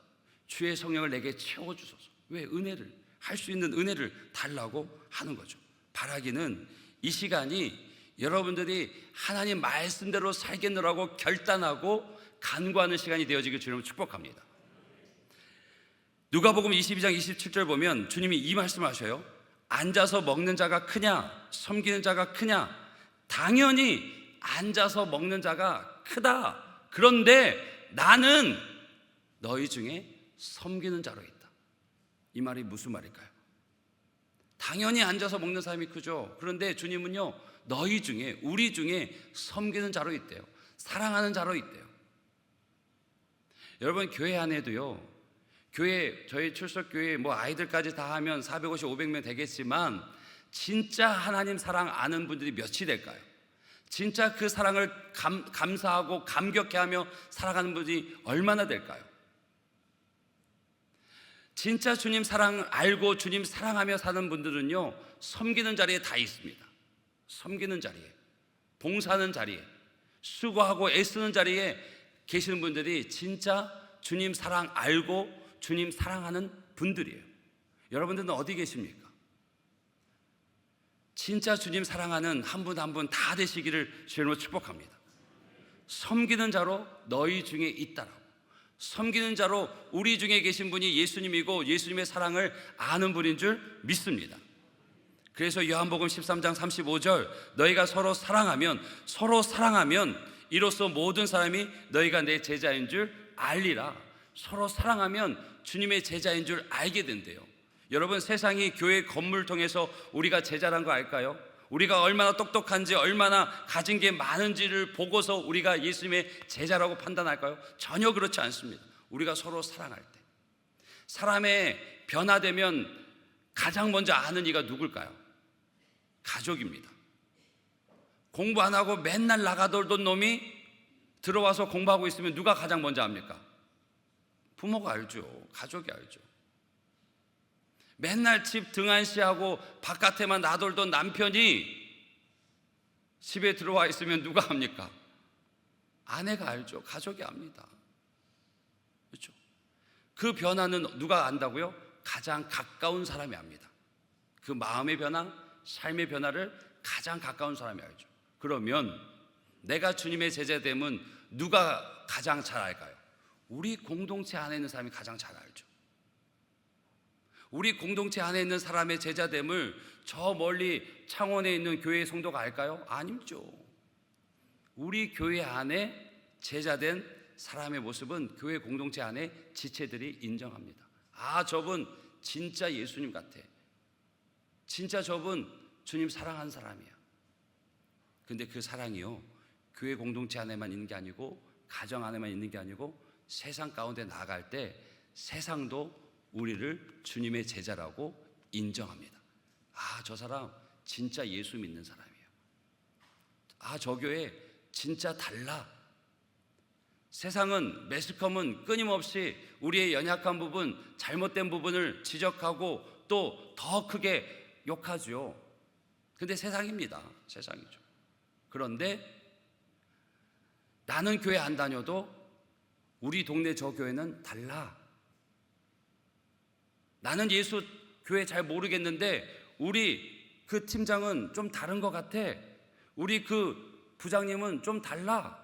주의 성령을 내게 채워주소서. 왜? 은혜를, 할 수 있는 은혜를 달라고 하는 거죠. 바라기는 이 시간이 여러분들이 하나님 말씀대로 살겠노라고 결단하고 간구하는 시간이 되어지길 주님을 축복합니다. 누가복음 22장 27절 보면 주님이 이 말씀을 하셔요. 앉아서 먹는 자가 크냐 섬기는 자가 크냐? 당연히 앉아서 먹는 자가 크다. 그런데 나는 너희 중에 섬기는 자로 있다. 이 말이 무슨 말일까요? 당연히 앉아서 먹는 사람이 크죠. 그런데 주님은요, 너희 중에, 우리 중에 섬기는 자로 있대요. 사랑하는 자로 있대요. 여러분, 교회 안에도요, 교회, 저희 출석교회 뭐 아이들까지 다 하면 450, 500명 되겠지만 진짜 하나님 사랑 아는 분들이 몇이 될까요? 진짜 그 사랑을 감사하고 감격해하며 살아가는 분들이 얼마나 될까요? 진짜 주님 사랑을 알고 주님 사랑하며 사는 분들은요, 섬기는 자리에 다 있습니다. 섬기는 자리에, 봉사하는 자리에, 수고하고 애쓰는 자리에 계시는 분들이 진짜 주님 사랑 알고 주님 사랑하는 분들이에요. 여러분들은 어디 계십니까? 진짜 주님 사랑하는 한 분 한 분 다 되시기를 주님으로 축복합니다. 섬기는 자로 너희 중에 있다라고. 섬기는 자로 우리 중에 계신 분이 예수님이고 예수님의 사랑을 아는 분인 줄 믿습니다. 그래서 요한복음 13장 35절 너희가 서로 사랑하면 이로써 모든 사람이 너희가 내 제자인 줄 알리라. 서로 사랑하면 주님의 제자인 줄 알게 된대요. 여러분, 세상이 교회 건물 통해서 우리가 제자란 거 알까요? 우리가 얼마나 똑똑한지 얼마나 가진 게 많은지를 보고서 우리가 예수님의 제자라고 판단할까요? 전혀 그렇지 않습니다. 우리가 서로 사랑할 때, 사람의 변화되면 가장 먼저 아는 이가 누굴까요? 가족입니다. 공부 안 하고 맨날 나가돌던 놈이 들어와서 공부하고 있으면 누가 가장 먼저 압니까? 부모가 알죠. 가족이 알죠. 맨날 집 등한시하고 바깥에만 나돌던 남편이 집에 들어와 있으면 누가 합니까? 아내가 알죠. 가족이 압니다. 그렇죠? 그 변화는 누가 안다고요? 가장 가까운 사람이 압니다. 그 마음의 변화, 삶의 변화를 가장 가까운 사람이 알죠. 그러면 내가 주님의 제자됨은 누가 가장 잘 알까요? 우리 공동체 안에 있는 사람이 가장 잘 알죠. 우리 공동체 안에 있는 사람의 제자됨을 저 멀리 창원에 있는 교회 성도가 알까요? 아니죠. 우리 교회 안에 제자된 사람의 모습은 교회 공동체 안에 지체들이 인정합니다. 아, 저분 진짜 예수님 같아. 진짜 저분 주님 사랑하는 사람이야. 근데 그 사랑이요, 교회 공동체 안에만 있는 게 아니고 가정 안에만 있는 게 아니고 세상 가운데 나아갈 때 세상도 우리를 주님의 제자라고 인정합니다. 아, 저 사람 진짜 예수 믿는 사람이에요. 아, 저 교회 진짜 달라. 세상은, 매스컴은 끊임없이 우리의 연약한 부분, 잘못된 부분을 지적하고 또 더 크게 욕하죠. 근데 세상입니다. 세상이죠. 그런데 나는 교회 안 다녀도 우리 동네 저 교회는 달라. 나는 예수 교회 잘 모르겠는데 우리 그 팀장은 좀 다른 것 같아. 우리 그 부장님은 좀 달라.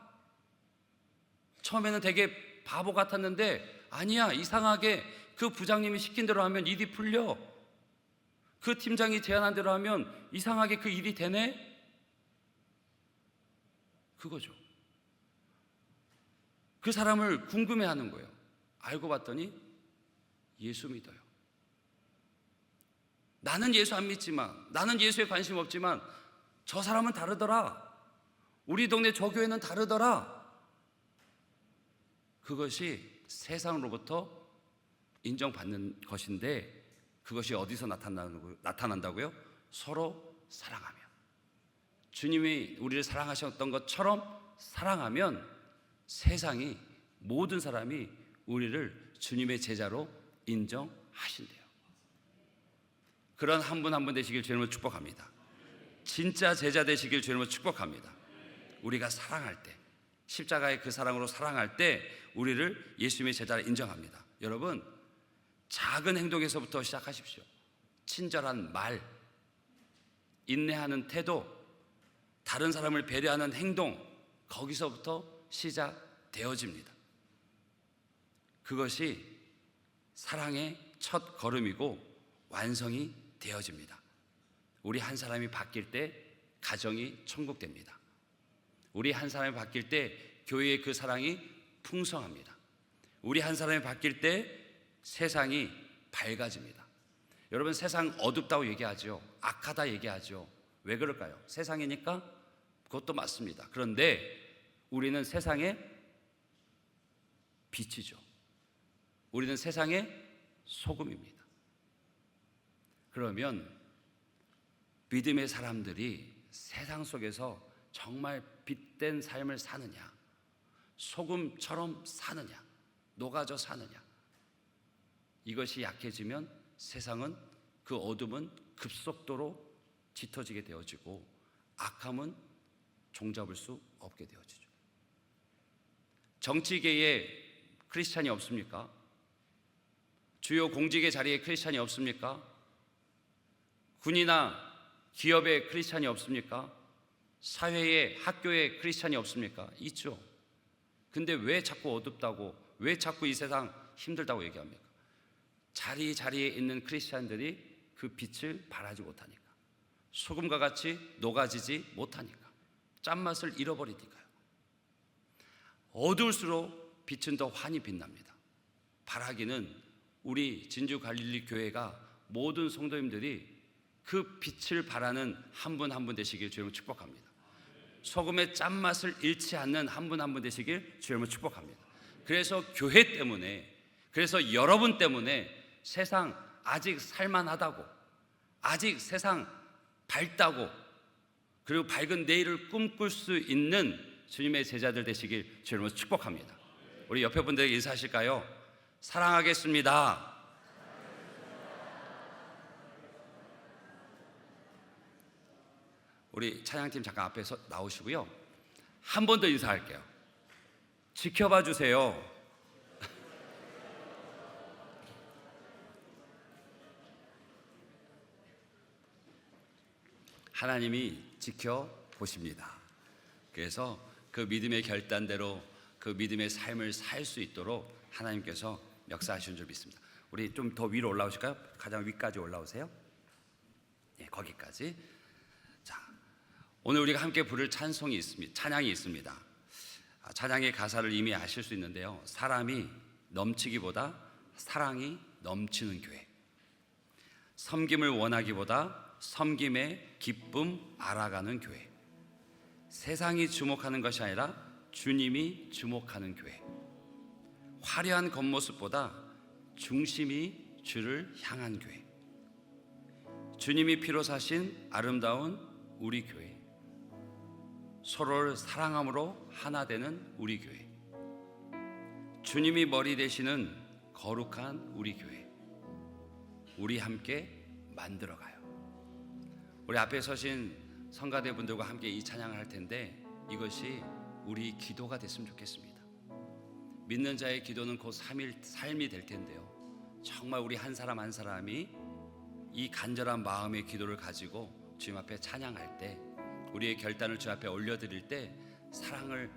처음에는 되게 바보 같았는데 아니야, 이상하게 그 부장님이 시킨 대로 하면 일이 풀려. 그 팀장이 제안한 대로 하면 이상하게 그 일이 되네. 그거죠. 그 사람을 궁금해하는 거예요. 알고 봤더니 예수 믿어요. 나는 예수 안 믿지만, 나는 예수에 관심 없지만 저 사람은 다르더라. 우리 동네 저 교회는 다르더라. 그것이 세상으로부터 인정받는 것인데 그것이 어디서 나타난다고요? 서로 사랑하며, 주님이 우리를 사랑하셨던 것처럼 사랑하면 세상이, 모든 사람이 우리를 주님의 제자로 인정하신대요. 그런 한 분 한 분 되시길 주님으로 축복합니다. 진짜 제자 되시길 주님으로 축복합니다. 우리가 사랑할 때, 십자가의 그 사랑으로 사랑할 때 우리를 예수님의 제자로 인정합니다. 여러분, 작은 행동에서부터 시작하십시오. 친절한 말, 인내하는 태도, 다른 사람을 배려하는 행동, 거기서부터 시작되어집니다. 그것이 사랑의 첫 걸음이고 완성이 되어집니다. 우리 한 사람이 바뀔 때 가정이 천국됩니다. 우리 한 사람이 바뀔 때 교회의 그 사랑이 풍성합니다. 우리 한 사람이 바뀔 때 세상이 밝아집니다. 여러분, 세상 어둡다고 얘기하죠. 악하다 얘기하죠. 왜 그럴까요? 세상이니까? 그것도 맞습니다. 그런데 우리는 세상의 빛이죠. 우리는 세상의 소금입니다. 그러면 믿음의 사람들이 세상 속에서 정말 빛된 삶을 사느냐, 소금처럼 사느냐, 녹아져 사느냐, 이것이 약해지면 세상은, 그 어둠은 급속도로 짙어지게 되어지고 악함은 종잡을 수 없게 되어지죠. 정치계에 크리스찬이 없습니까? 주요 공직의 자리에 크리스찬이 없습니까? 군이나 기업에 크리스찬이 없습니까? 사회에, 학교에 크리스찬이 없습니까? 있죠. 근데 왜 자꾸 어둡다고, 왜 자꾸 이 세상 힘들다고 얘기합니까? 자리자리에 있는 크리스찬들이 그 빛을 발하지 못하니까, 소금과 같이 녹아지지 못하니까, 짠맛을 잃어버리니까요. 어두울수록 빛은 더 환히 빛납니다. 바라기는 우리 진주 갈릴리 교회가 모든 성도님들이 그 빛을 바라는 한 분 한 분 되시길 주님을 축복합니다. 소금의 짠맛을 잃지 않는 한 분 한 분 되시길 주님을 축복합니다. 그래서 교회 때문에, 그래서 여러분 때문에 세상 아직 살만하다고, 아직 세상 밝다고, 그리고 밝은 내일을 꿈꿀 수 있는 주님의 제자들 되시길 주님을 축복합니다. 우리 옆에 분들에게 인사하실까요? 사랑하겠습니다. 우리 찬양팀 잠깐 앞에서 나오시고요, 한 번 더 인사할게요. 지켜봐 주세요. 하나님이 지켜보십니다. 그래서 그 믿음의 결단대로 그 믿음의 삶을 살 수 있도록 하나님께서 역사하시는 줄 믿습니다. 우리 좀 더 위로 올라오실까요? 가장 위까지 올라오세요. 예, 거기까지. 자, 오늘 우리가 함께 부를 찬송이 있습니다. 찬양이 있습니다. 찬양의 가사를 이미 아실 수 있는데요, 사람이 넘치기보다 사랑이 넘치는 교회, 섬김을 원하기보다 섬김의 기쁨 알아가는 교회, 세상이 주목하는 것이 아니라 주님이 주목하는 교회, 화려한 겉모습보다 중심이 주를 향한 교회, 주님이 피로 사신 아름다운 우리 교회, 서로를 사랑함으로 하나 되는 우리 교회, 주님이 머리 되시는 거룩한 우리 교회, 우리 함께 만들어가요. 우리 앞에 서신 성가대 분들과 함께 이 찬양을 할 텐데, 이것이 우리 기도가 됐으면 좋겠습니다. 믿는 자의 기도는 곧 삶이 될 텐데요, 정말 우리 한 사람 한 사람이 이 간절한 마음의 기도를 가지고 주님 앞에 찬양할 때, 우리의 결단을 주 앞에 올려드릴 때 사랑을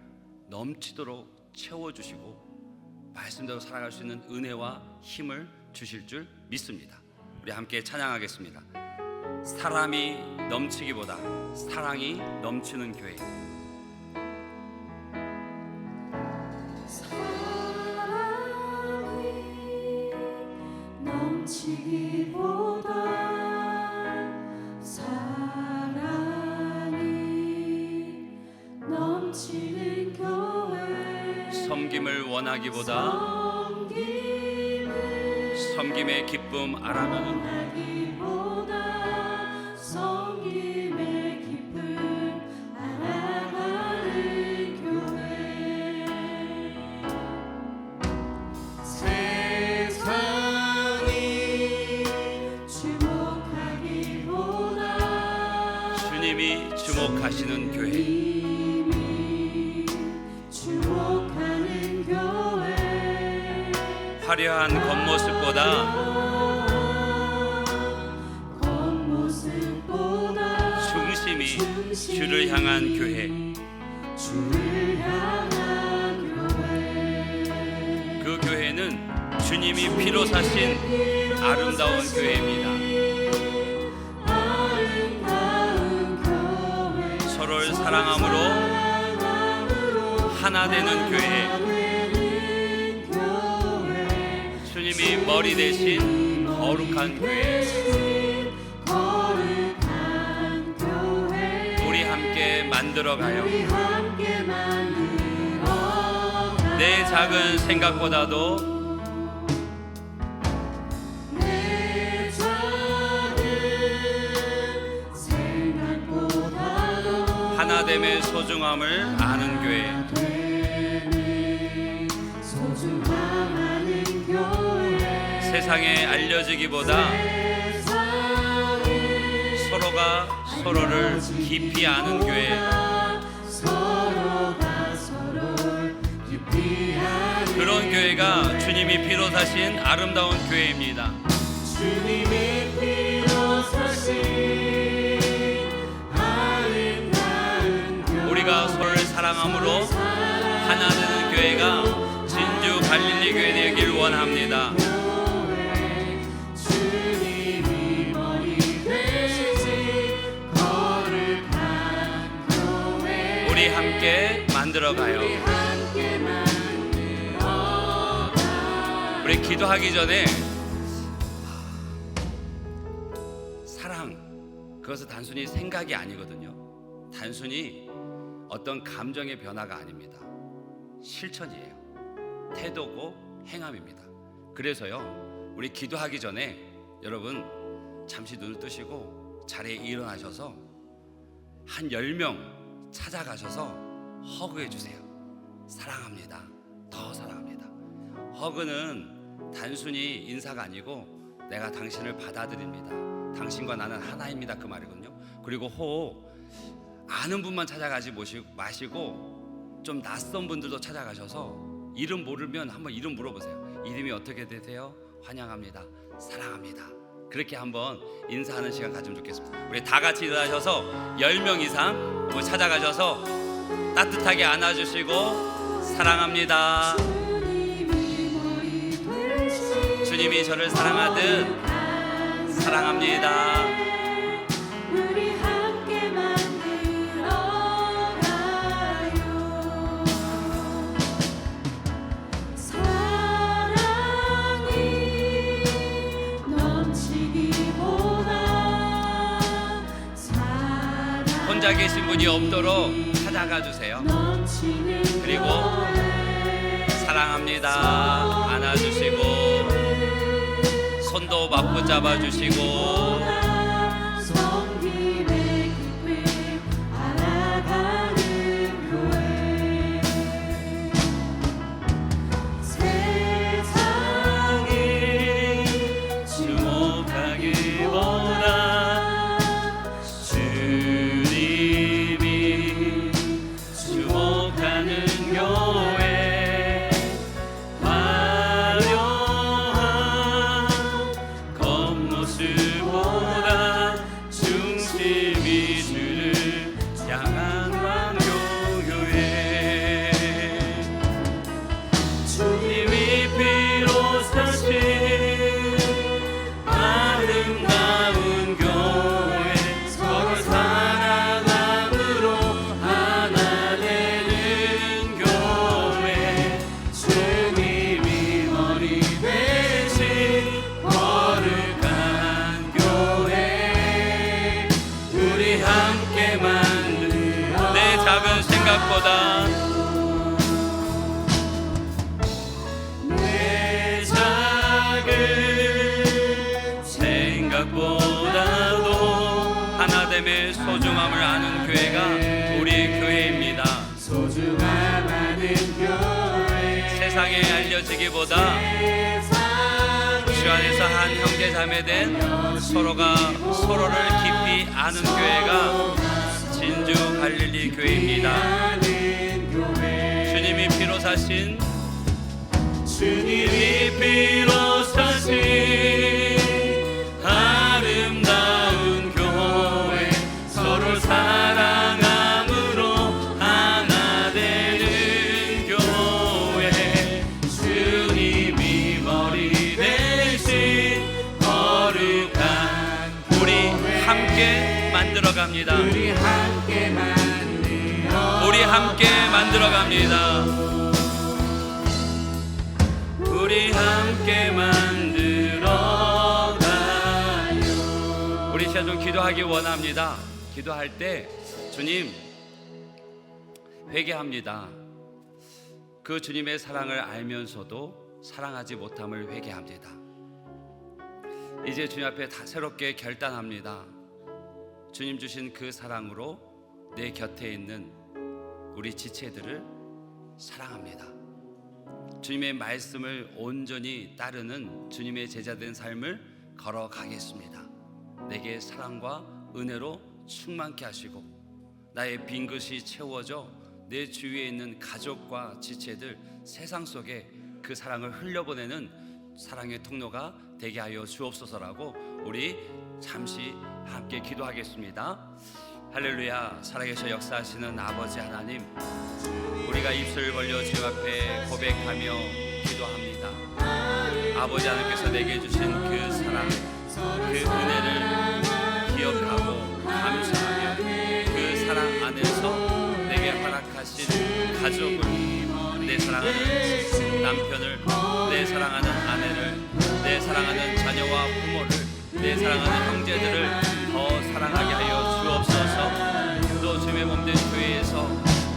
넘치도록 채워주시고 말씀대로 살아갈 수 있는 은혜와 힘을 주실 줄 믿습니다. 우리 함께 찬양하겠습니다. 사람이 넘치기보다 사랑이 넘치는 교회. 사랑이 넘치기보다 사랑이 넘치는 교회, 섬김을 원하기보다 섬김의 기쁨 알아가는 섬김의 기쁨 화려한 겉모습보다 중심이 주를 향한 교회, 그 교회는 주님이 피로 사신 아름다운 교회입니다. 서로를 사랑함으로 하나 되는 교회, 주님이 머리 대신 거룩한 교회, 우리 함께 만들어가요. 내 작은 생각보다도 하나됨의 소중함을 아는 교회, 세상에 알려지기보다 서로가 서로를 깊이 아는 교회, 그런 교회가 주님이 피로 사신 아름다운 교회입니다. 주님이 피로 사신 우리가 서로를 사랑함으로 하나 되는 교회가 진주 갈릴리 교회 되길 원합니다. 주님이 머리 되신 거룩한 교회, 우리 함께 만들어가요. 우리 기도하기 전에 사랑, 그것은 단순히 생각이 아니거든요. 단순히 어떤 감정의 변화가 아닙니다. 실천이에요. 태도고 행함입니다. 그래서요, 우리 기도하기 전에 여러분 잠시 눈을 뜨시고 자리에 일어나셔서 한 10명 찾아가셔서 허그해 주세요. 사랑합니다. 더 사랑합니다. 허그는 단순히 인사가 아니고 내가 당신을 받아들입니다. 당신과 나는 하나입니다. 그 말이거든요. 그리고 호흡, 아는 분만 찾아가지 마시고 좀 낯선 분들도 찾아가셔서 이름 모르면 한번 이름 물어보세요. 이름이 어떻게 되세요? 환영합니다. 사랑합니다. 그렇게 한번 인사하는 시간 가지면 좋겠습니다. 우리 다 같이 일어나셔서 10명 이상 찾아가셔서 따뜻하게 안아주시고 사랑합니다. 주님이 저를 사랑하듯 사랑합니다. 우리 함께 만들어가요. 사랑이 넘치기보다 사랑 혼자 계신 분이 없도록 찾아가 주세요. 그리고 사랑합니다 안아주시고 손도 맞붙잡아 주시고 성김의 깊이 알아가는 교회, 세상이 주목하기보다 주님이 주목하는 교회, 화려한 겉모습보다 중심이 주를 향한 왕교회, 주님이 피로 사신 아름다운 교회, 서로 사랑함으로 하나 되는 교회, 주님이 머리 대신 거룩한 교회, 우리 함께 만들어 내 작은 생각보다 내 작은 생각보다도 하나됨의 소중함을 아는 교회가 우리 교회입니다. 소중함 아는 교회, 세상에 알려지기보다 주 안에서 한 형제 자매된 서로가 서로를 깊이 아는 교회가 진주 갈릴리 교회입니다. 주님이 피로 사신 주님이 비로소시 아름다운 교회 서로 사랑함으로 하나 되는 교회 주님이 머리 대신 거룩한 우리 함께 만들어 갑니다. 우리 함께 만들어 우리 함께 만들어 갑니다. 우리 함께 만들어 가요. 우리 시간 좀 기도하기 원합니다. 기도할 때 주님 회개합니다. 그 주님의 사랑을 알면서도 사랑하지 못함을 회개합니다. 이제 주님 앞에 다 새롭게 결단합니다. 주님 주신 그 사랑으로 내 곁에 있는 우리 지체들을 사랑합니다. 주님의 말씀을 온전히 따르는 주님의 제자된 삶을 걸어가겠습니다. 내게 사랑과 은혜로 충만케 하시고 나의 빈 것이 채워져 내 주위에 있는 가족과 지체들 세상 속에 그 사랑을 흘려보내는 사랑의 통로가 되게 하여 주옵소서라고 우리 잠시 함께 기도하겠습니다. 할렐루야. 살아계셔 역사하시는 아버지 하나님, 우리가 입술을 벌려 주님 앞에 고백하며 기도합니다. 아버지 하나님께서 내게 주신 그 사랑, 그 은혜를 기억하고 감사하며 그 사랑 안에서 내게 허락하신 가족을, 내 사랑하는 남편을, 내 사랑하는 아내를, 내 사랑하는 자녀와 부모를, 내 사랑하는 형제들을 더 사랑하게 하여 주옵소서. 또 주님의 몸된 교회에서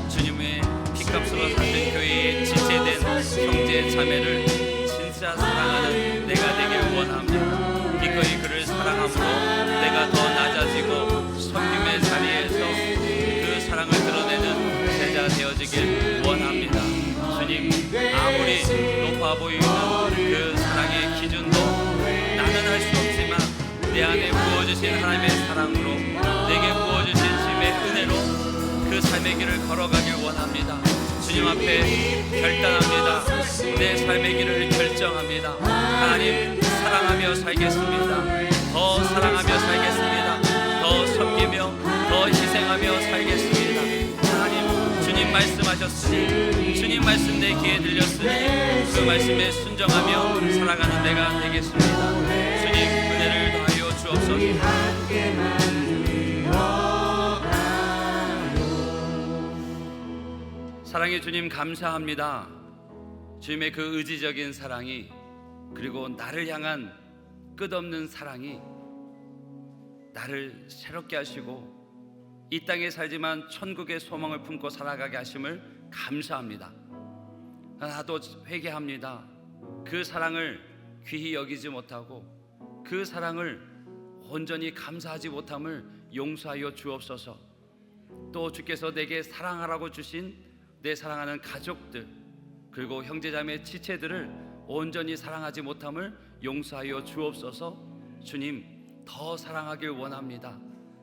주님의 피값으로 사신 교회에 지체된 형제 자매를 진짜 사랑하는 내가 되길 원합니다. 기꺼이 그를 사랑함으로 내가 더 낮아지고 섬김의 자리에서 그 사랑을 드러내는 제자 되어지길 원합니다. 주님, 아무리 높아 보이는 그 사랑의 기준도 나는 할 수 없지만 내 안에 부어주신 하나님의 사랑으로, 내게 부어주신 주님의 은혜로 그 삶의 길을 걸어가길 원합니다. 주님 앞에 결단합니다. 내 삶의 길을 결정합니다. 하나님, 사랑하며 살겠습니다. 더 사랑하며 살겠습니다. 더 섬기며 더 희생하며 살겠습니다. 하나님, 주님 말씀하셨으니, 주님 말씀 내 귀에 들렸으니 그 말씀에 순종하며 살아가는 내가 되겠습니다. 주님, 은혜를 더하여 주옵소서. 사랑의 주님, 감사합니다. 주님의 그 의지적인 사랑이, 그리고 나를 향한 끝없는 사랑이 나를 새롭게 하시고 이 땅에 살지만 천국의 소망을 품고 살아가게 하심을 감사합니다. 나도 회개합니다. 그 사랑을 귀히 여기지 못하고 그 사랑을 온전히 감사하지 못함을 용서하여 주옵소서. 또 주께서 내게 사랑하라고 주신 내 사랑하는 가족들, 그리고 형제자매 지체들을 온전히 사랑하지 못함을 용서하여 주옵소서. 주님, 더 사랑하길 원합니다.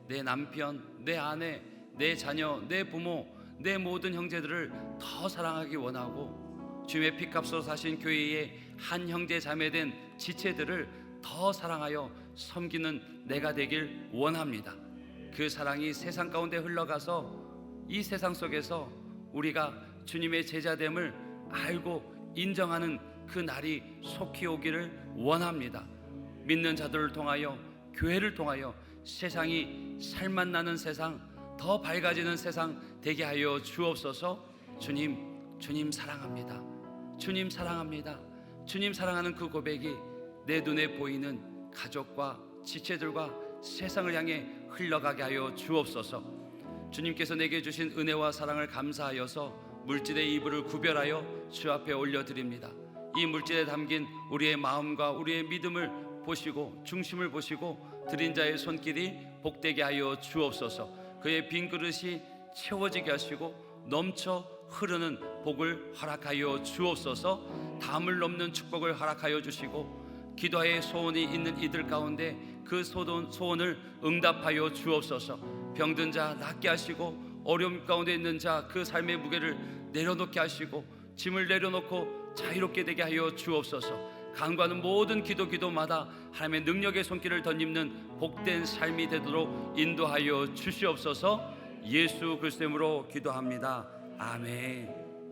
내 남편, 내 아내, 내 자녀, 내 부모, 내 모든 형제들을 더 사랑하기 원하고 주님의 피값으로 사신 교회의 한 형제 자매된 지체들을 더 사랑하여 섬기는 내가 되길 원합니다. 그 사랑이 세상 가운데 흘러가서 이 세상 속에서 우리가 주님의 제자됨을 알고 인정하는 그 날이 속히 오기를 원합니다. 믿는 자들을 통하여, 교회를 통하여 세상이 살맛 나는 세상, 더 밝아지는 세상 되게 하여 주옵소서. 주님 사랑합니다. 주님 사랑합니다. 주님 사랑하는 그 고백이 내 눈에 보이는 가족과 지체들과 세상을 향해 흘러가게 하여 주옵소서. 주님께서 내게 주신 은혜와 사랑을 감사하여서 물질의 이불을 구별하여 주 앞에 올려드립니다. 이 물질에 담긴 우리의 마음과 우리의 믿음을 보시고 중심을 보시고 드린 자의 손길이 복되게 하여 주옵소서. 그의 빈 그릇이 채워지게 하시고 넘쳐 흐르는 복을 허락하여 주옵소서. 담을 넘는 축복을 허락하여 주시고 기도의 소원이 있는 이들 가운데 그 소원을 응답하여 주옵소서. 병든 자 낫게 하시고 어려움 가운데 있는 자 그 삶의 무게를 내려놓게 하시고 짐을 내려놓고 자유롭게 되게 하여 주옵소서. 간구하는 모든 기도마다 하나님의 능력의 손길을 덧입는 복된 삶이 되도록 인도하여 주시옵소서. 예수 그리스도 이름으로 기도합니다. 아멘.